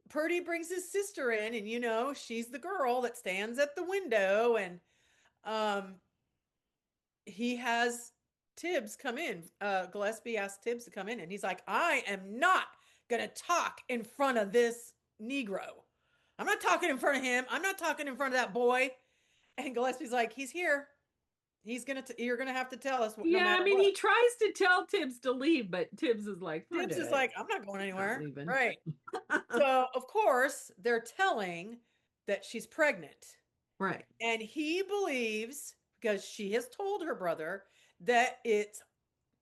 Purdy brings his sister in, and she's the girl that stands at the window, and he has Tibbs come in. Gillespie asked Tibbs to come in, and he's like, I am not going to talk in front of this Negro. I'm not talking in front of him. I'm not talking in front of that boy. And Gillespie's like, he's here. You're going to have to tell us. He tries to tell Tibbs to leave, but Tibbs is like, Tibbs is like, I'm not going anywhere. Not right. So, of course, they're telling that she's pregnant. Right. And he believes, because she has told her brother, that it's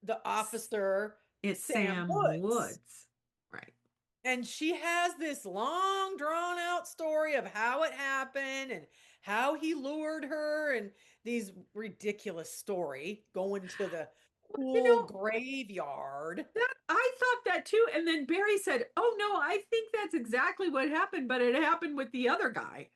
the officer. It's Sam Woods. Right. And she has this long, drawn out story of how it happened and how he lured her, and these ridiculous story going to the graveyard. I thought that too. And then Barry said, oh no, I think that's exactly what happened, but it happened with the other guy.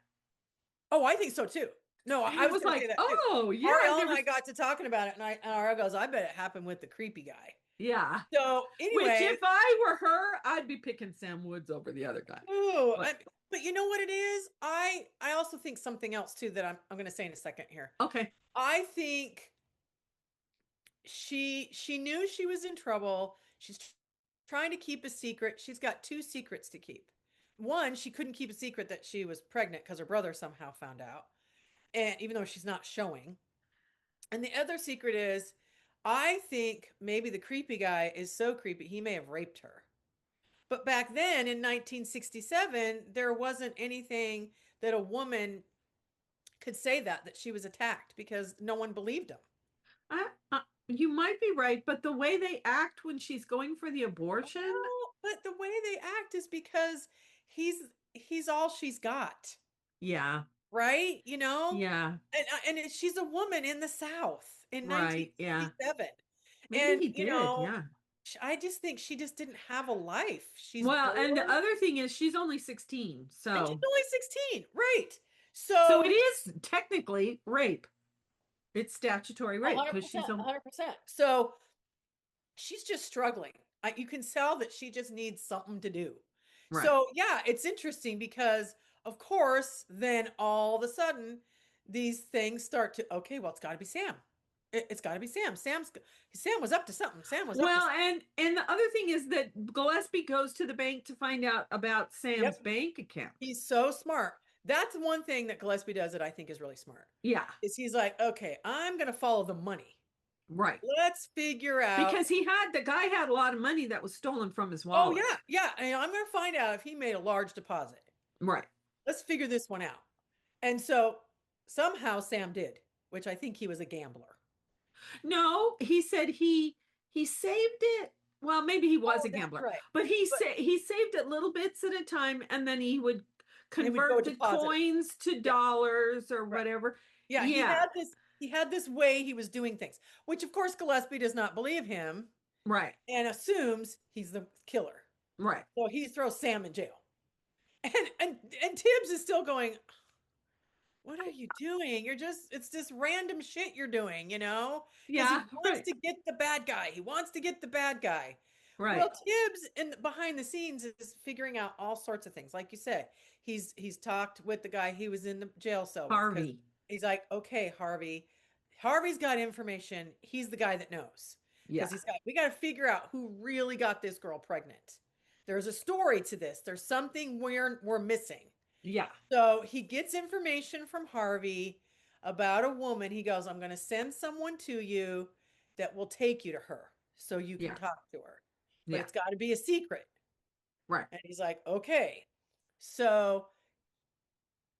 Oh, I think so too. No, I was like, oh yeah. Ariel and I got to talking about it, and Ariel goes, I bet it happened with the creepy guy. Yeah. So anyway, which if I were her, I'd be picking Sam Woods over the other guy. Oh, but you know what it is? I also think something else too that I'm going to say in a second here. Okay. I think she knew she was in trouble. She's trying to keep a secret. She's got two secrets to keep. One, she couldn't keep a secret that she was pregnant because her brother somehow found out, and even though she's not showing. And the other secret is, I think maybe the creepy guy is so creepy, he may have raped her. But back then in 1967, there wasn't anything that a woman could say that she was attacked, because no one believed him. You might be right, but the way they act when she's going for the abortion. But the way they act is because he's all she's got. Yeah. Right? Yeah. And she's a woman in the South in 1967. Maybe he did, yeah. I just think she just didn't have a life. And the other thing is she's only 16. So and she's only 16, right? So it is technically rape. It's statutory rape because she's 100%. So she's just struggling. You can tell that she just needs something to do. Right. So yeah, it's interesting because of course, then all of a sudden these things start to, okay, well, it's got to be Sam. It's got to be Sam. Sam was up to something. And the other thing is that Gillespie goes to the bank to find out about Sam's bank account. He's so smart. That's one thing that Gillespie does that I think is really smart. Yeah. Is he's like, okay, I'm going to follow the money. Right. Let's figure out. Because the guy had a lot of money that was stolen from his Oh, wallet. yeah. And I'm going to find out if he made a large deposit. Right. Let's figure this one out. And so somehow Sam did, which I think he was a gambler. No, he said he saved it. Well, maybe he was Oh, a that's gambler, right. but he saved it little bits at a time, and then he would go convert the deposit it. coins to dollars or Right. whatever. Yeah, Yeah. he had this way he was doing things, which of course Gillespie does not believe him Right. and assumes he's the killer. Right. So he throws Sam in jail. And Tibbs is still going, what are you doing? It's this random shit you're doing, you know? Because Yeah. he wants Right. to get the bad guy. He wants to get the bad guy. Right. Well, Tibbs behind the scenes is figuring out all sorts of things. Like you said, he's talked with the guy he was in the jail cell with, 'cause Harvey. he's like, okay, Harvey's got information. He's the guy that knows. Yeah. Because we got to figure out who really got this girl pregnant. There's a story to this. There's something we're missing. Yeah. So he gets information from Harvey about a woman. He goes, I'm going to send someone to you that will take you to her so you can Yeah. talk to her. But Yeah. it's got to be a secret. Right. And he's like, okay. So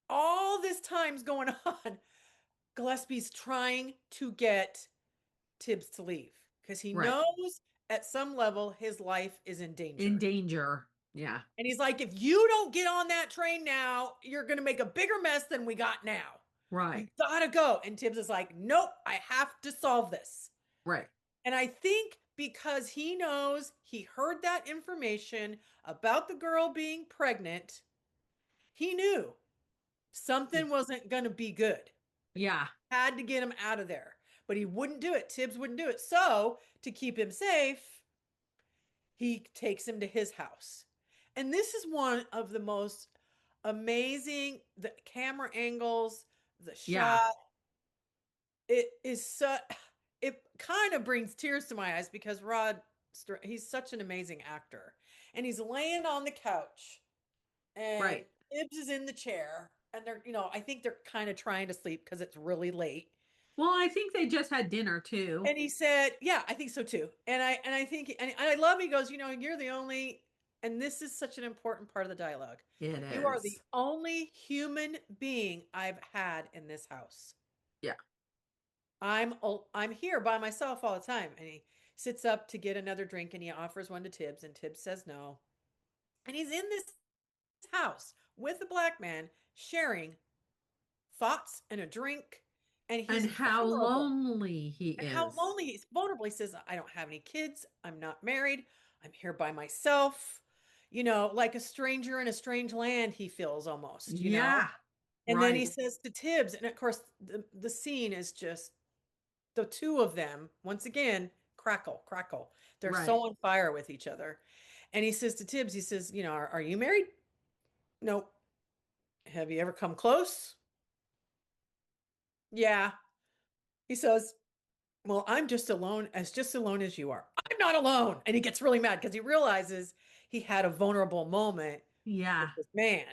all this time's going on. Gillespie's trying to get Tibbs to leave because he Right. knows at some level his life is in danger. In danger. Yeah. And he's like, if you don't get on that train now, you're going to make a bigger mess than we got now. You Right. gotta go. And Tibbs is like, nope, I have to solve this. Right. And I think because he knows he heard that information about the girl being pregnant, he knew something wasn't going to be good. Yeah. Had to get him out of there. But he wouldn't do it. Tibbs wouldn't do it. So to keep him safe, he takes him to his house. And this is one of the most amazing, the camera angles, the shot. Yeah. It is so, it kind of brings tears to my eyes because he's such an amazing actor. And he's laying on the couch and Right. Tibbs is in the chair and they're, I think they're kind of trying to sleep because it's really late. Well, I think they just had dinner too. And he said, yeah, I think so too. And I think, and I love, he goes, you're the only, and this is such an important part of the dialogue. It is. You are the only human being I've had in this house. Yeah. I'm here by myself all the time. And he sits up to get another drink and he offers one to Tibbs and Tibbs says no. And he's in this house with a black man sharing thoughts and a drink. And how lonely he is. How lonely he's vulnerable. He says, I don't have any kids. I'm not married. I'm here by myself. Like a stranger in a strange land, he feels almost, Yeah. And right. then he says to Tibbs, and of course, the scene is just the two of them, once again, crackle. They're Right. so on fire with each other. And he says to Tibbs, he says, are you married? Nope. Have you ever come close? Yeah. He says, well, I'm just as alone as you are. I'm not alone. And he gets really mad because he realizes he had a vulnerable moment Yeah. with this man.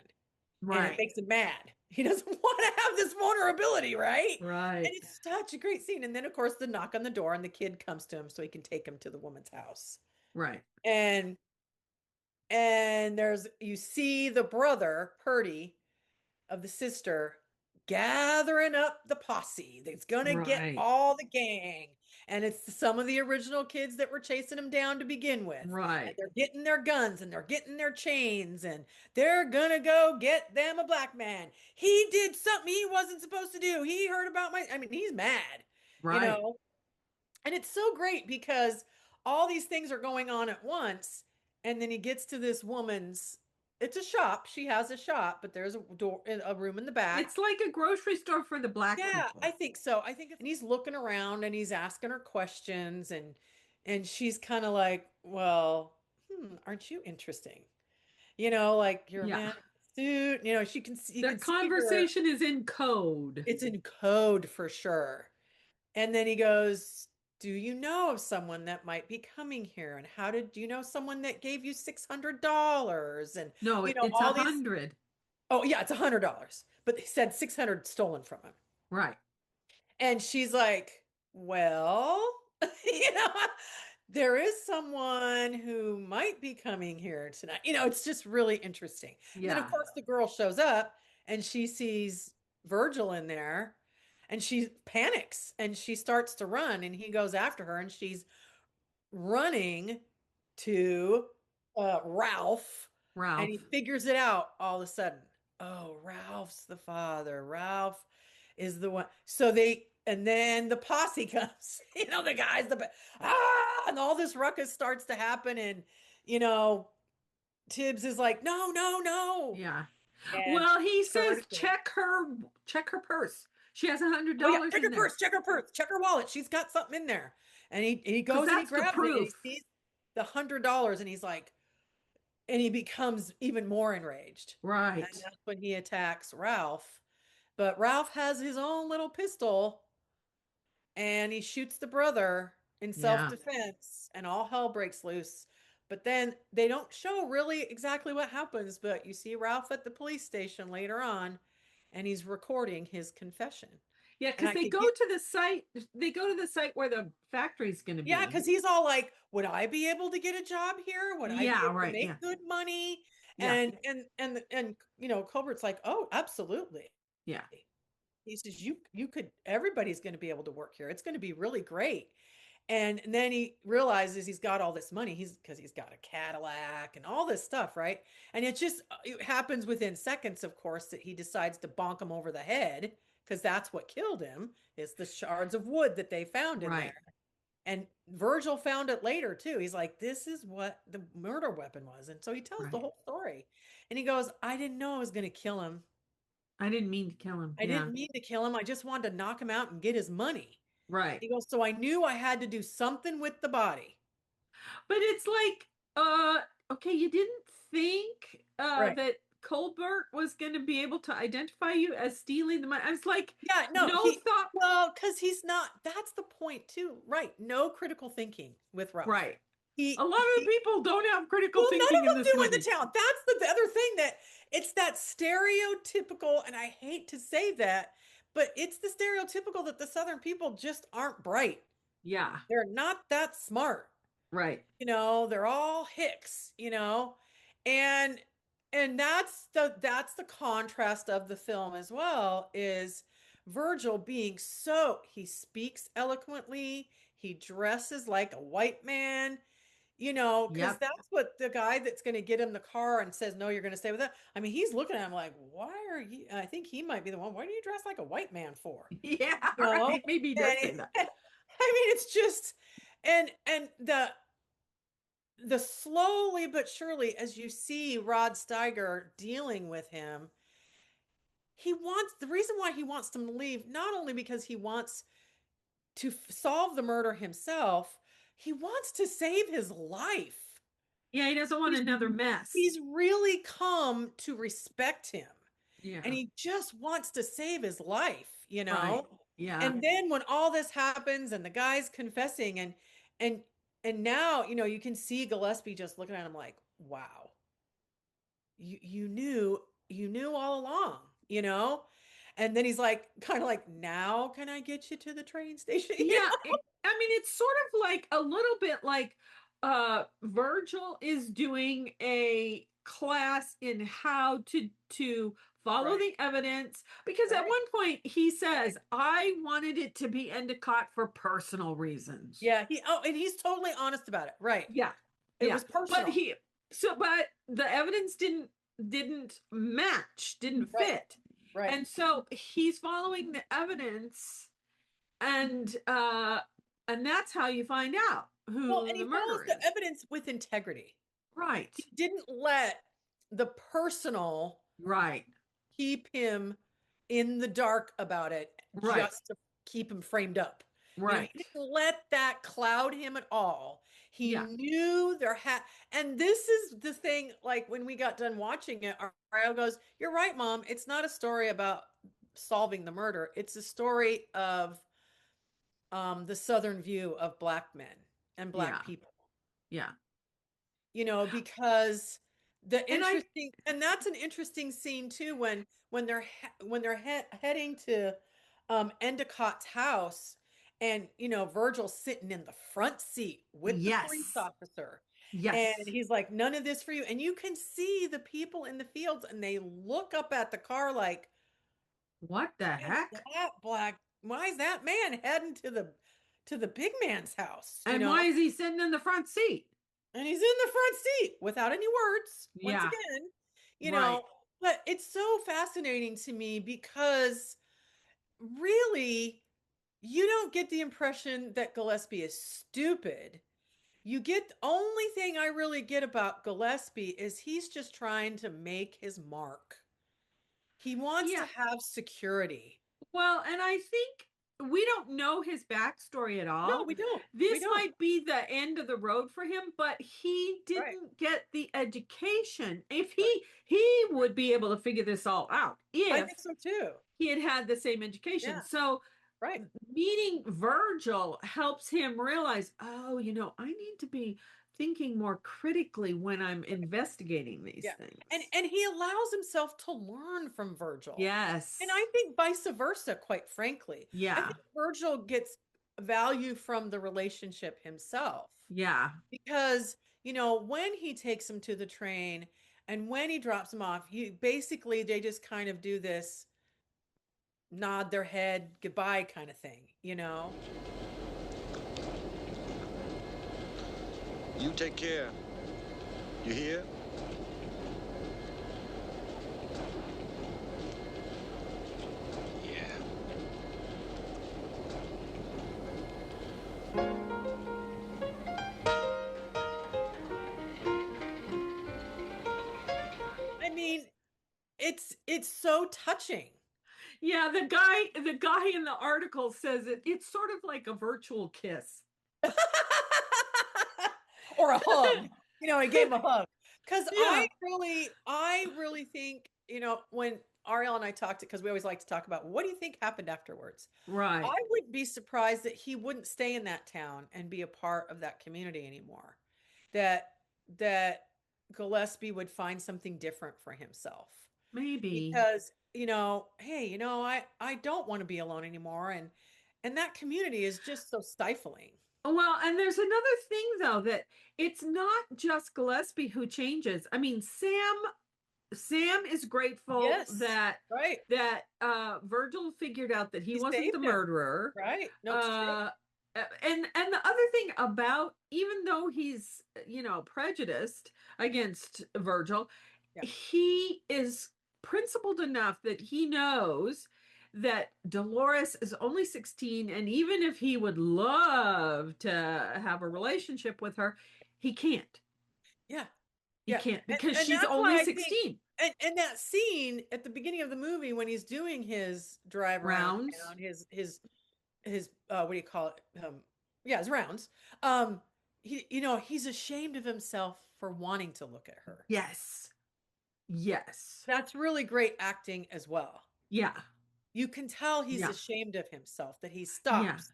And Right. it makes him mad. He doesn't want to have this vulnerability, right? Right. And it's such a great scene. And then, of course, the knock on the door and the kid comes to him so he can take him to the woman's house. Right. And you see the brother, Purdy, of the sister, gathering up the posse that's going to get Right. all the gang. And it's some of the original kids that were chasing him down to begin with. And Right. they're getting their guns and they're getting their chains and they're going to go get them a black man. He did something he wasn't supposed to do. He heard about he's mad, Right. And it's so great because all these things are going on at once. And then he gets to this woman's, it's a shop. She has a shop, but there's a room in the back. It's like a grocery store for the black Yeah, people. I think so. And he's looking around and he's asking her questions and she's kind of like, well, aren't you interesting? Like you're a man in a suit, she can see. Their conversation is in code. It's in code for sure. And then he goes, do you know of someone that might be coming here? And how did you know someone that gave you $600? And no, it's all these- 100. Oh yeah, it's $100. But he said 600 stolen from him. Right. And she's like, well, There is someone who might be coming here tonight. It's just really interesting. And then, of Yeah. course, the girl shows up and she sees Virgil in there and she panics and she starts to run and he goes after her and she's running to Ralph and Ralph. he figures it out all of a sudden. Oh, Ralph's the father. Ralph is the one. And then the posse comes, the guys, and all this ruckus starts to happen. And, Tibbs is like, no, no, no. Yeah. And Well, he says, Curtis- check her purse. She has $100 oh, yeah, check in her there. purse, check her purse, check her wallet. She's got something in there. And he 'Cause goes and he that's the grabs it and he proof. sees the $100 and he's like, and he becomes even more enraged. Right. And that's when he attacks Ralph. But Ralph has his own little pistol and he shoots the brother in self-defense and all hell breaks loose. But then they don't show really exactly what happens, but you see Ralph at the police station later on and he's recording his confession. Yeah, And because I they could go get- to the site. They go to the site where the factory's going to be. Yeah, because he's all like, would I be able to get a job here? Would I be Yeah, able right, to make yeah. good money? Yeah. And Colbert's like, oh, absolutely. Yeah. He says, you could, everybody's going to be able to work here. It's going to be really great. And then he realizes he's got all this money. Because he's got a Cadillac and all this stuff, right? And it happens within seconds, of course, that he decides to bonk him over the head because that's what killed him is the shards of wood that they found in Right. there. And Virgil found it later too. He's like, this is what the murder weapon was. And so he tells the Right. whole story. And he goes, I didn't know I was going to kill him. I didn't mean to kill him. I didn't mean to kill him. I just wanted to knock him out and get his money. Right. He goes, so I knew I had to do something with the body. But it's like, okay, you didn't think Right. that Colbert was going to be able to identify you as stealing the money. I was like, Yeah, no thought. Well, because he's not, that's the point too. Right. No critical thinking with Ralph. Right. A lot of people don't have critical thinking none of in them this do in movie. the town. That's the other thing that it's that stereotypical, and I hate to say that, but it's the stereotypical that the Southern people just aren't bright. Yeah. They're not that smart. Right. They're all hicks, and that's the contrast of the film as well is Virgil being he speaks eloquently, he dresses like a white man, because Yep. that's what the guy that's going to get him the car and says, no, you're going to stay with that. I mean, he's looking at him like, why are you, I think he might be the one, why do you dress like a white man for? Yeah. Right. Maybe he does say that. I mean, it's just, and the slowly but surely, as you see Rod Steiger dealing with him, the reason why he wants them to leave, not only because he wants to solve the murder himself, he wants to save his life. Yeah, he doesn't want another mess. He's really come to respect him. Yeah. And he just wants to save his life, Right. Yeah. And then when all this happens and the guy's confessing and now, you can see Gillespie just looking at him like, wow, you knew all along, and then he's like, kind of like, now can I get you to the train station? Yeah. I mean, it's sort of like a little bit like Virgil is doing a class in how to follow Right. the evidence because at Right. one point he says, I wanted it to be Endicott for personal reasons. Yeah, and he's totally honest about it. Right. Yeah. It was personal. But the evidence didn't match, didn't Right. fit. Right. And so he's following the evidence and that's how you find out who and he the follows murderer the is. evidence with integrity. Right. He didn't let the personal Right. keep him in the dark about it Right. just to keep him framed up. Right. He didn't let that cloud him at all. He Yeah. knew and this is the thing, like when we got done watching it, Ariel goes, you're right, Mom. It's not a story about solving the murder. It's a story of the Southern view of Black men and Black Yeah. people. Yeah. Because and that's an interesting scene too when they're heading to Endicott's house and Virgil's sitting in the front seat with the police Yes. officer. Yes. And he's like, none of this for you. And you can see the people in the fields and they look up at the car like, What the heck? why is that man heading to the big man's house? And why is he sitting in the front seat? And he's in the front seat without any words. Once Yeah. again, Right. but it's so fascinating to me because really, you don't get the impression that Gillespie is stupid. You get the only thing I really get about Gillespie is he's just trying to make his mark. He wants Yeah. to have security. Well, and I think we don't know his backstory at all. No, we don't. This might be the end of the road for him, but he didn't get the education. If he would be able to figure this all out I if think so too. he had had the same education. Yeah. So Right. meeting Virgil helps him realize, oh, I need to be thinking more critically when I'm investigating these things. And he allows himself to learn from Virgil. Yes. And I think vice versa, quite frankly. I Yeah. think Virgil gets value from the relationship himself. Yeah. Because, when he takes him to the train and when he drops him off, they just kind of do this nod their head goodbye kind of thing, You take care. You hear? Yeah. I mean, it's so touching. Yeah, the guy in the article says it's sort of like a virtual kiss. Or a hug. He gave him a hug. Because Yeah. I really think, when Ariel and I talked, because we always like to talk about what do you think happened afterwards? Right. I wouldn't be surprised that he wouldn't stay in that town and be a part of that community anymore. That Gillespie would find something different for himself. Maybe. Because, hey, I don't want to be alone anymore. And that community is just so stifling. Well, and there's another thing though, that it's not just Gillespie who changes. I mean, Sam is grateful Yes, that right. Virgil figured out that he wasn't saved the him. murderer. Right. No, it's true. And the other thing about, even though he's prejudiced against Virgil, Yeah. he is principled enough that he knows that Dolores is only 16, and even if he would love to have a relationship with her, he can't. Yeah. He can't, because and she's that's only why I think- 16. And that scene at the beginning of the movie when he's doing his drive around Rounds. town, his what do you call it? His rounds. He's ashamed of himself for wanting to look at her. Yes. Yes. That's really great acting as well. Yeah. You can tell he's Yeah. ashamed of himself that he stops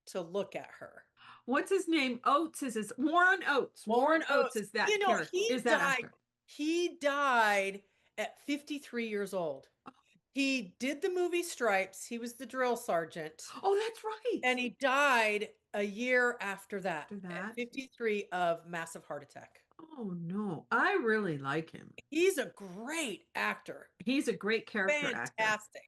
to look at her. What's his name? Oates is his Warren Oates. Warren Oates is that character. He Is that died. actor. He died at 53 years old. He did the movie Stripes. He was the drill sergeant. Oh, that's right. And he died a year after that, After that? at 53 of massive heart attack. Oh no, I really like him. He's a great actor. He's a great character actor. Fantastic.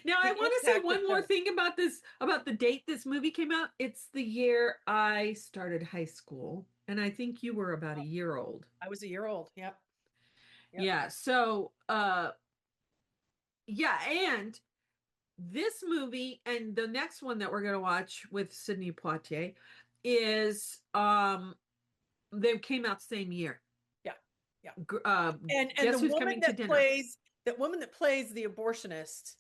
Now, I The want to say impact one of more her. thing about this, about the date this movie came out. It's the year I started high school, and I think you were about a year old. I was a year old. Yep. Yep. Yeah. So, yeah, and this movie and the next one that we're going to watch with Sidney Poitier is they came out the same year. Yeah. Yeah. And And Guess the Who's woman Coming to that Dinner? plays the abortionist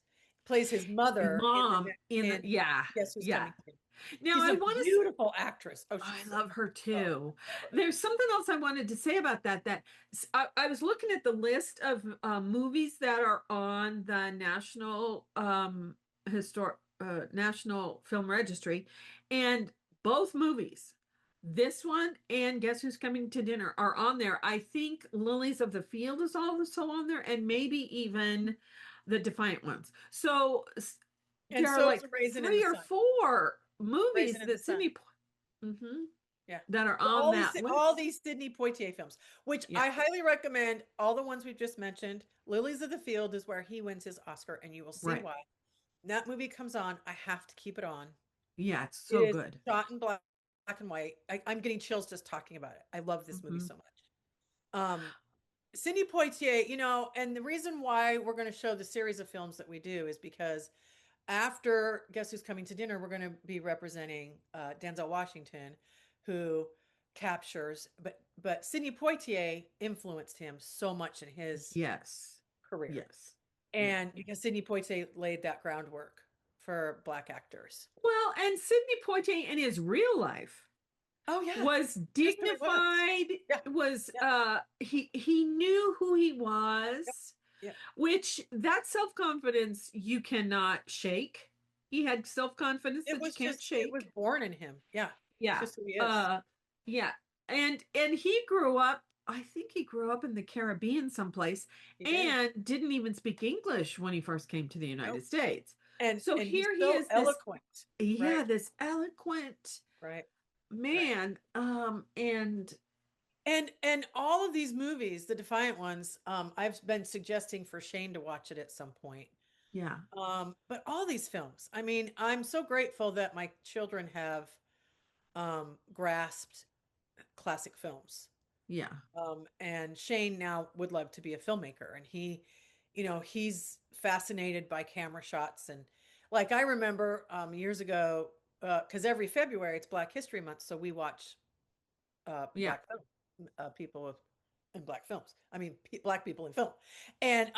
plays his mother Mom in in yeah. Guess Who's Yeah. Coming to Dinner. Now She's I a want to beautiful actress. Oh, I she's love her so- too. There's something else I wanted to say about that. I was looking at the list of movies that are on the National National Film Registry, and both movies, this one and Guess Who's Coming to Dinner, are on there. I think Lilies of the Field is also on there, and maybe even The Defiant Ones. So And there so are is like A Raisin in 3 the or Sun. 4 movies Raisin in the that Sun. Sidney, mhm, Yeah. that are Well, on that all list. these Sidney Poitier films, which Yeah. I highly recommend. All the ones we've just mentioned. Lilies of the Field is where he wins his Oscar, and you will see Right. why. When that movie comes on, I have to keep it on. Yeah, it's It so is good. shot in black and white. I'm getting chills just talking about it. I love this movie Mhm. so much. Sidney Poitier, and the reason why we're going to show the series of films that we do is because after Guess Who's Coming to Dinner, we're going to be representing Denzel Washington, who captures, but Sidney Poitier influenced him so much in his Yes. career. Yes. And because Sidney Poitier laid that groundwork for Black actors. Well, and Sidney Poitier in his real life Oh, yeah. was dignified, Yeah. was Yeah. he knew who he was, Yeah. which that self-confidence you cannot shake. He had self-confidence that you can't It shake. was born in him. Yeah. Yeah. It's just who he is. Yeah. And he grew up, I think he grew up in the Caribbean someplace He did. and didn't even speak English when he first came to the United Nope. States. And So he's here he so is, eloquent. Right. this eloquent Right. man. And all of these movies, the Defiant ones, I've been suggesting for Shane to watch it at some point. Yeah. But all these films, I mean, I'm so grateful that my children have grasped classic films. Yeah. And Shane now would love to be a filmmaker, and he's fascinated by camera shots. And like I remember years ago, because every February it's Black History Month, so we watch Yeah. Black film, people in Black films. I mean, Black people in film. And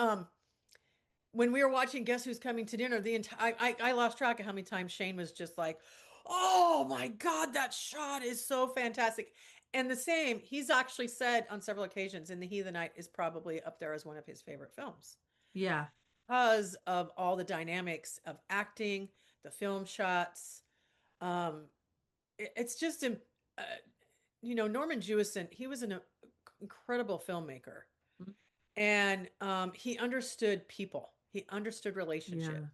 when we were watching Guess Who's Coming to Dinner, I lost track of how many times Shane was just like, "Oh my God, that shot is so fantastic." And the same, he's actually said on several occasions, In the Heat of the Night is probably up there as one of his favorite films Yeah. because of all the dynamics of acting, the film shots. It's just, Norman Jewison, he was an incredible filmmaker. Mhm. And he understood people. He understood relationship. Yeah.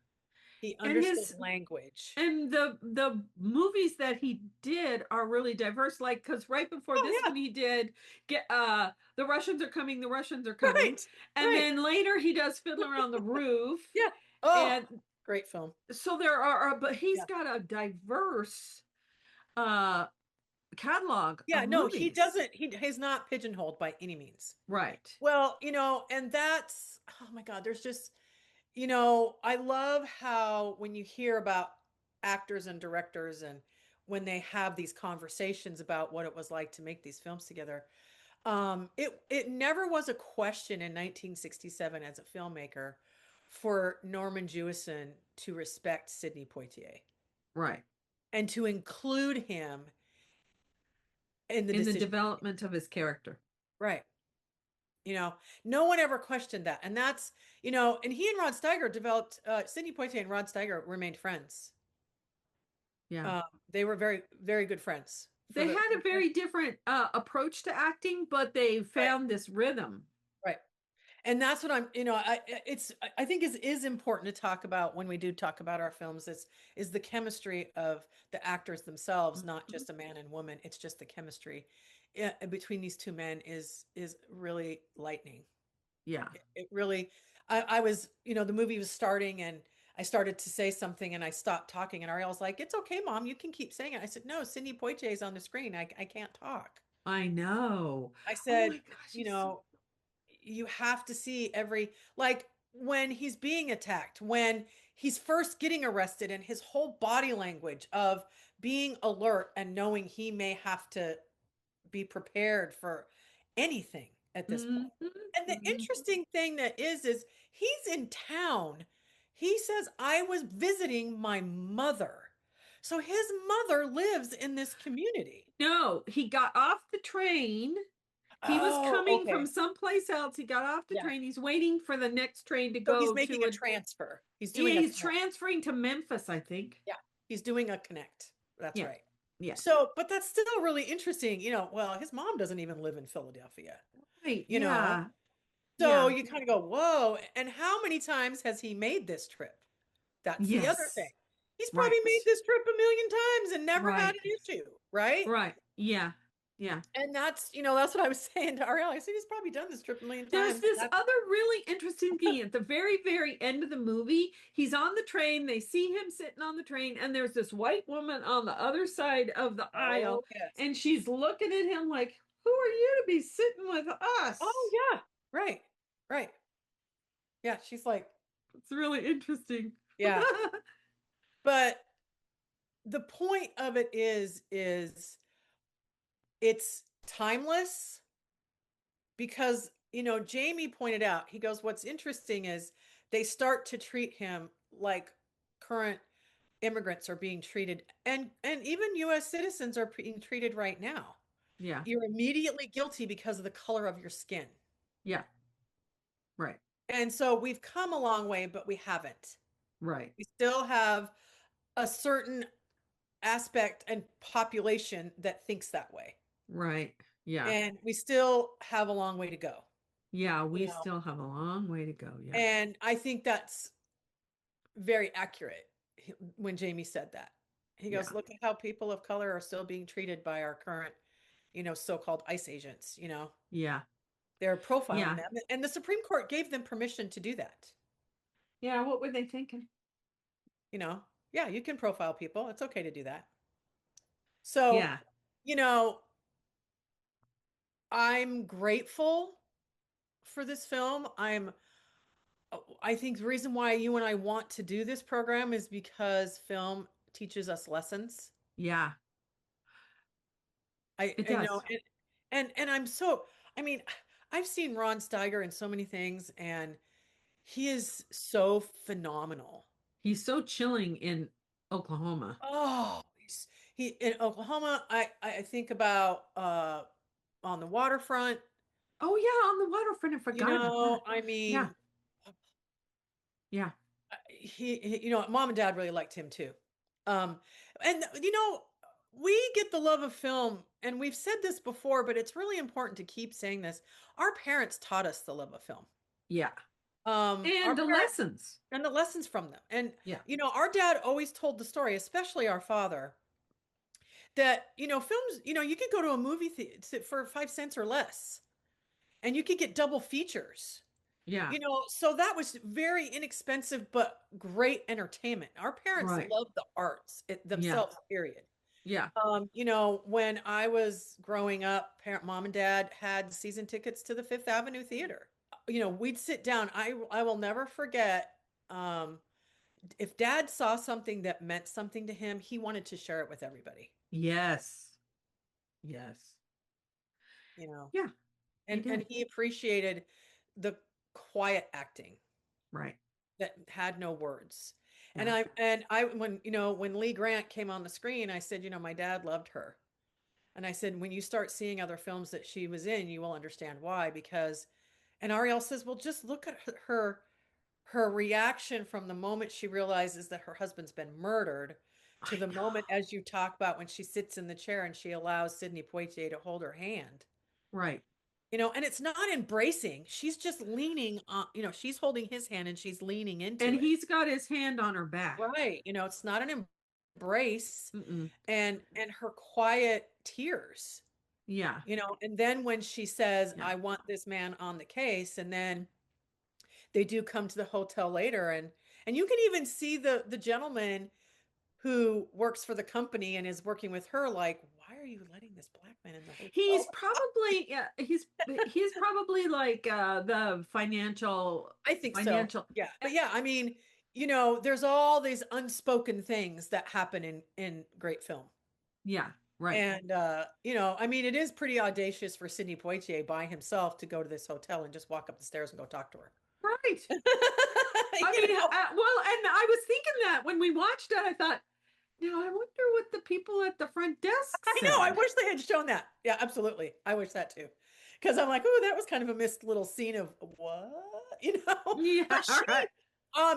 He And understood language. and the movies that he did are really diverse. Like, because right before Oh, this yeah. one, he did get The Russians Are Coming, The Russians Are Coming. Right. And right. then later he does Fiddler on the Roof. Yeah. Oh, And great film. so there are, but he's Yeah. got a diverse catalog Yeah, of no, movies. he's not pigeonholed by any means. Right. Well, and that's, oh my God, there's just, I love how when you hear about actors and directors and when they have these conversations about what it was like to make these films together, it never was a question in 1967 as a filmmaker for Norman Jewison to respect Sidney Poitier Right. and to include him in the In the decision. development of his character. Right. No one ever questioned that. And that's, and he and Rod Steiger developed, Sidney Poitier and Rod Steiger remained friends. Yeah. They were very, very good friends. They had a very different approach to acting, but they found this rhythm. Right. And that's what I think is important to talk about when we do talk about our films is the chemistry of the actors themselves, not just a man and woman. It's just the chemistry between these two men is really lightning. Yeah. It really, I was, the movie was starting and I started to say something and I stopped talking and Ariel was like, "It's okay, Mom, you can keep saying it." I said, "No, Sidney Poitier is on the screen. I can't talk." I know. I said, Oh my gosh, you have to see like when he's being attacked, when he's first getting arrested and his whole body language of being alert and knowing he may have to be prepared for anything at this point. And the interesting thing that is he's in town. He says, "I was visiting my mother." So his mother lives in this community. No, he got off the train. He was coming from someplace else. He got off the train. He's waiting for the next train to go. He's making a transfer. He's doing he's transferring to Memphis, I think. Yeah. He's doing a connect. That's right. Yeah. So, but that's still really interesting. Well, his mom doesn't even live in Philadelphia. Right. know? So you kind of go, whoa. And how many times has he made this trip? That's the other thing. He's probably Right. made this trip a million times and never had Right. an issue, right? Right. Yeah. Yeah. And that's what I was saying to Ariel. I said he's probably done this trip a million There's times. this other really interesting thing at the very, very end of the movie. He's on the train. They see him sitting on the train, and there's this white woman on the other side of the aisle, yes. and she's looking at him like, "Who are you to be sitting with us?" Oh yeah. Right. Right. Yeah. She's like, It's really interesting. yeah. But the point of it is it's timeless because, Jamie pointed out, he goes, what's interesting is they start to treat him like current immigrants are being treated, and even US citizens are being treated right now. Yeah. You're immediately guilty because of the color of your skin. Yeah. Right. And so we've come a long way, but we haven't. Right. We still have a certain aspect and population that thinks that way. Right. Yeah. And we still have a long way to go. Yeah. We you know. still have a long way to go. Yeah. And I think that's very accurate when Jamie said that. He goes, Yeah. look at how people of color are still being treated by our current, so-called ICE agents, Yeah. They're profiling Yeah. them. And the Supreme Court gave them permission to do that. Yeah. What were they thinking? Yeah, you can profile people. It's okay to do that. So, Yeah. I'm grateful for this film. I think the reason why you and I want to do this program is because film teaches us lessons. Yeah. It does. And I've seen Ron Steiger in so many things, and he is so phenomenal. He's so chilling in Oklahoma. Oh, he in Oklahoma. I think about on the waterfront. Oh yeah, on the waterfront. I forgot about that. Yeah. Yeah. Mom and Dad really liked him too. And we get the love of film, and we've said this before, but it's really important to keep saying this. Our parents taught us the love of film. Yeah. And the lessons. And the lessons from them. And, yeah. Our dad always told the story, especially our father, that, films, you could go to a movie theater for 5 cents or less, and you could get double features. Yeah. So that was very inexpensive, but great entertainment. Our parents loved the arts themselves, period. Yeah. When I was growing up, mom and dad had season tickets to the Fifth Avenue Theater. We'd sit down. I will never forget, if dad saw something that meant something to him, he wanted to share it with everybody. Yes. Yes. Yeah. And he appreciated the quiet acting. Right. That had no words. Yeah. And I when Lee Grant came on the screen, I said, my dad loved her. And I said, when you start seeing other films that she was in, you will understand why. And Ariel says, well, just look at her reaction from the moment she realizes that her husband's been murdered to the moment, as you talk about, when she sits in the chair and she allows Sidney Poitier to hold her hand. Right. And it's not embracing. She's just leaning on, she's holding his hand and she's leaning into it. And he's got his hand on her back. Right. It's not an embrace. Mm-mm. And her quiet tears. Yeah. And then when she says, I want this man on the case, and then they do come to the hotel later, and you can even see the gentleman who works for the company and is working with her, like, why are you letting this black man in the hotel? He's probably he's probably like the financial. I think so. Yeah. But yeah, there's all these unspoken things that happen in great film. Yeah. Right. And it is pretty audacious for Sidney Poitier by himself to go to this hotel and just walk up the stairs and go talk to her. Right. Well, and I was thinking that when we watched it, I thought, now I wonder what the people at the front desk said. I know. I wish they had shown that. Yeah, absolutely. I wish that too. Because I'm like, oh, that was kind of a missed little scene of what? Yeah. Right.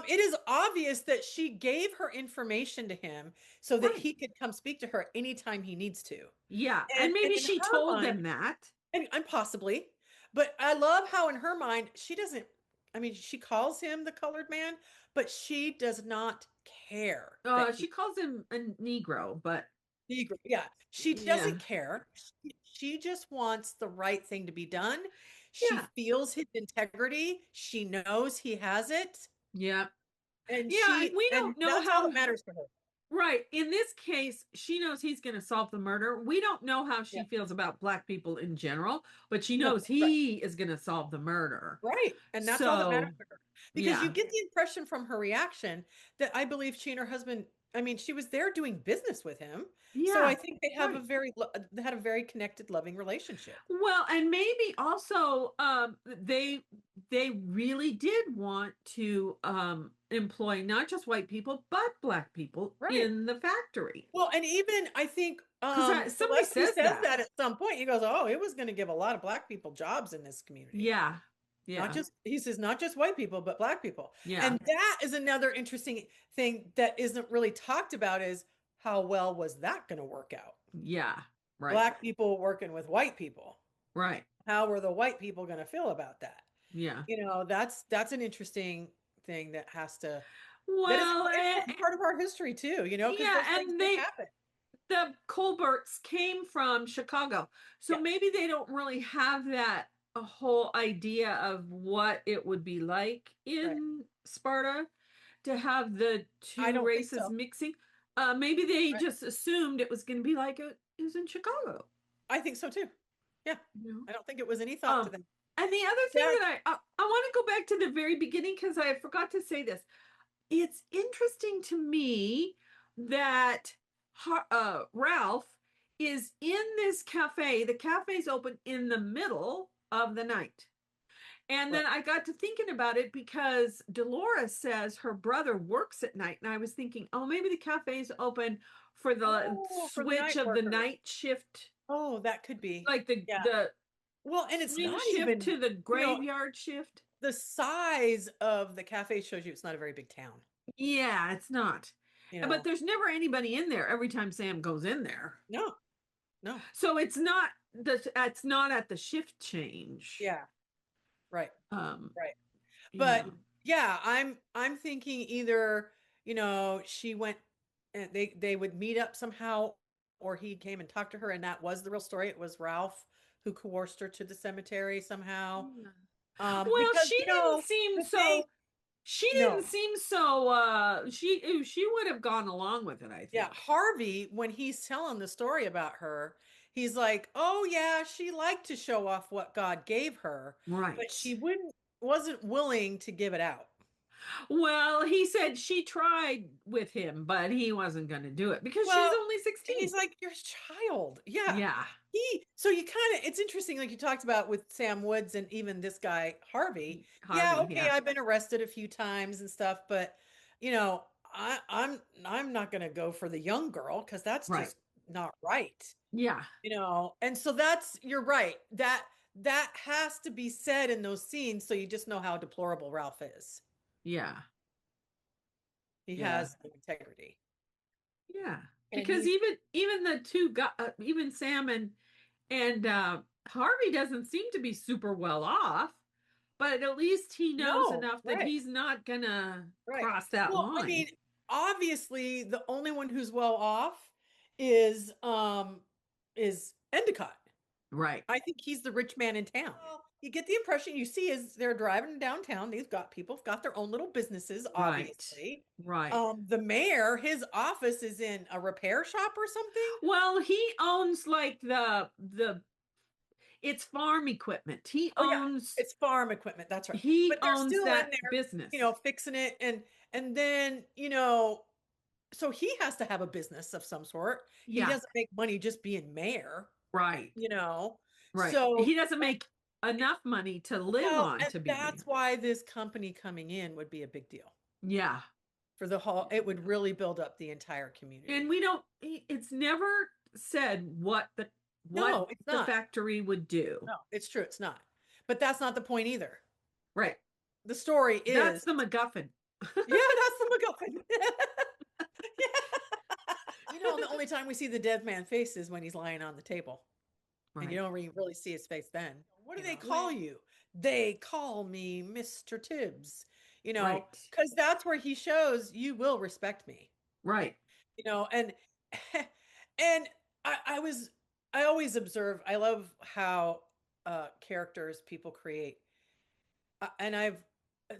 It is obvious that she gave her information to him so that he could come speak to her anytime he needs to. Yeah. And maybe she told him that. And possibly. But I love how in her mind, she calls him the colored man, but she does not care that She calls him a Negro, but Negro. Yeah, she yeah, doesn't care. She just wants the right thing to be done. She yeah, feels his integrity. She knows he has it, yeah, and yeah. And we and don't know that's all how. that matters to her. Right. In this case, she knows he's going to solve the murder. We don't know how Yeah. she feels about black people in general, but she No, knows right. he is going to solve the murder. Right. And that's all that matters So, to her. Because yeah, you get the impression from her reaction that I believe she and her husband, I mean, she was there doing business with him. So I yeah, think they have right. they had a very connected, loving relationship. Well, and maybe also they really did want to employ not just white people but black people Right. in the factory. Well, and even I think Because somebody Gillespie says says that. that at some point. He goes, "Oh, it was going to give a lot of black people jobs in this community. Yeah. Not Yeah. just," he says, "not just white people, but black people." Yeah. And that is another interesting thing that isn't really talked about is how well was that going to work out? Yeah. Right. Black people working with white people. Right. How were the white people going to feel about that? Yeah. That's an interesting thing that has to that is Well, an important part of our history too, because yeah, those things and did happen. the Colberts came from Chicago. So Yeah, maybe they don't really have that a whole idea of what it would be like right. in Sparta to have the I two don't think races so. mixing. Maybe they Right. just assumed it was going to be like it is in Chicago. I think so too. Yeah. You know? I don't think it was any thought to Um, them. and the other thing That that I want to go back to the very beginning because I forgot to say this. It's interesting to me that Ralph is in this cafe. The cafe's open in the middle of the night. And right. then I got to thinking about it because Dolores says her brother works at night. And I was thinking, oh, maybe the cafe's open for the For the switch night of the workers. night shift, Oh, that could be. like Yeah. the Well, and it's swing not shift even, to the graveyard shift. the size of the cafe shows you it's not a very big town. Yeah, it's not. But there's never anybody in there every time Sam goes in there. No. So it's not at the shift change. Yeah. Right. Um, Right. yeah. But yeah, I'm thinking either, she went and they would meet up somehow, or he came and talked to her, and that was the real story. It was Ralph who coerced her to the cemetery somehow. Well, Because she didn't seem the so. thing, She no, didn't seem so. She would have gone along with it. I think. yeah, Harvey, when he's telling the story about her, he's like, "Oh yeah, she liked to show off what God gave her, Right. but she wasn't willing to give it out." Well, he said she tried with him, but he wasn't going to do it because Well, she's only 16. He's like, "You're a child." Yeah. Yeah. So you kind of, it's interesting, like you talked about with Sam Woods and even this guy, Harvey. Yeah, Harvey, okay, I've been arrested a few times and stuff, but I'm not gonna go for the young girl because that's Right. just not right. Yeah. And so you're right. That has to be said in those scenes, so you just know how deplorable Ralph is. Yeah. He Yeah. has no integrity. Yeah. And Because he's- even the two guys, even Sam and Harvey doesn't seem to be super well off, but at least he knows No, enough that right. he's not gonna Right. cross that Well, line. I mean, obviously the only one who's well off is Endicott. Right. I think he's the rich man in town. Well, you get the impression you see is they're driving downtown. People have got their own little businesses, obviously. Right. The mayor, his office is in a repair shop or something. Well, he owns like it's farm equipment. He owns it's farm equipment. That's right. he But they're owns still in that there, business. fixing it and then, so he has to have a business of some sort. Yeah. He doesn't make money just being mayor, Right. Right. So he doesn't make enough money to live on and to be that's why this company coming in would be a big deal Yeah. for the whole. It would really build up the entire community. And we don't it's never said what the No, it's not. factory would do. No, it's true. It's not. But that's not the point either. Right. The story is That's the MacGuffin. yeah, that's the MacGuffin. The only time we see the dead man face is when he's lying on the table. And you don't really see his face then. What do they call you? They call me Mr. Tibbs. Right. because that's where he shows you will respect me, Right. and and I always observe. I love how characters people create, and I'm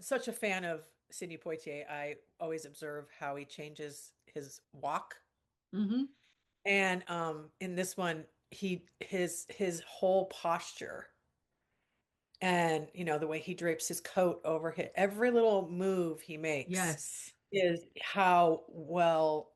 such a fan of Sidney Poitier. I always observe how he changes his walk, Mm-hmm. and in this one, his whole posture, and the way he drapes his coat over every little move he makes Yes. is how well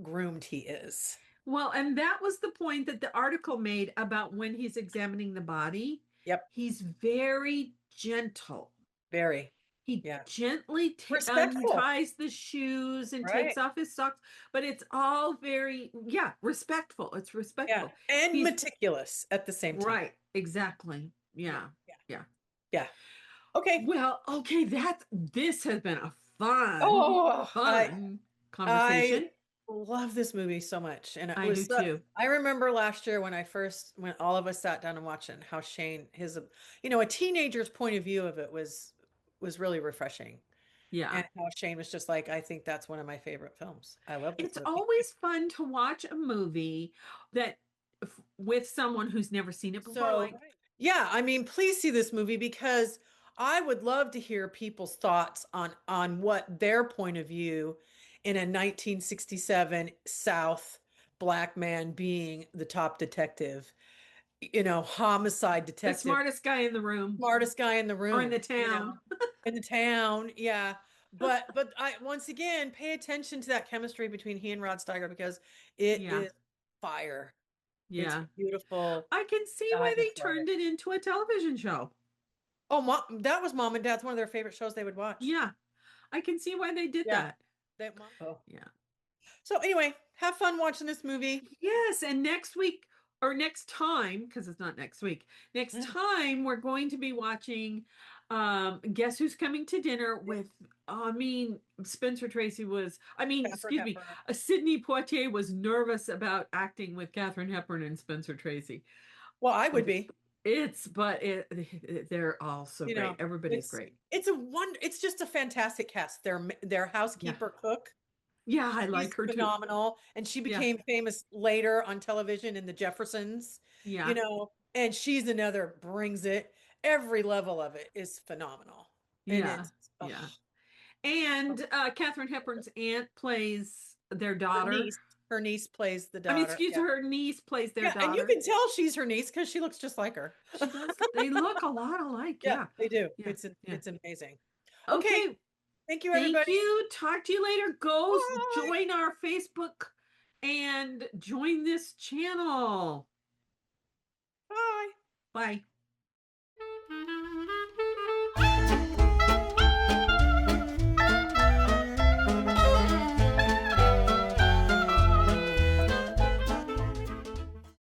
groomed he is. Well, and that was the point that the article made about when he's examining the body. Yep. He's very gentle. Very. He Yeah. gently Respectful. unties the shoes and Right. takes off his socks, but it's all very, respectful. It's Yeah. respectful. And He's meticulous at the same time. right. Exactly. Yeah. Yeah. Okay. Well, okay, this has been a fun Oh, conversation. I love this movie so much. And I do too. I remember last year when all of us sat down and watched it, and how Shane, a teenager's point of view of it was really refreshing. Yeah. And how Shane was just like, I think that's one of my favorite films. I love this It's movie. always fun to watch a movie that with someone who's never seen it before. Yeah, I mean, please see this movie, because I would love to hear people's thoughts on what their point of view in a 1967 South black man being the top detective, homicide the detective, smartest guy in the room, smartest guy in the room, or in the town. in the town, yeah. But I once again pay attention to that chemistry between he and Rod Steiger, because it is fire. Yeah. It's beautiful. I can see why they turned it into a television show. Oh, that was Mom and Dad's one of their favorite shows they would watch. Yeah. I can see why they did that. Yeah. So anyway, have fun watching this movie. Yes, and next week or next time, because it's not next week, next time we're going to be watching Guess Who's Coming to Dinner with Spencer Tracy was excuse me, Sidney Poitier was nervous about acting with Katharine Hepburn and Spencer Tracy. Well, I would be. They're all so great. Everybody's great. It's just a fantastic cast. Their housekeeper cook. Yeah, I like her phenomenal. And she became famous later on television in The Jeffersons. Yeah. And she's another brings it. Every level of it is phenomenal. Yeah. And Katharine Hepburn's aunt plays their daughter. Her niece plays the daughter. Her niece plays their daughter. And you can tell she's her niece because she looks just like her. She does. They look a lot alike. Yeah, they do. Yeah. It's amazing. Okay. Thank you, everybody. Thank you. Talk to you later. Go join our Facebook and join this channel. Bye. Bye.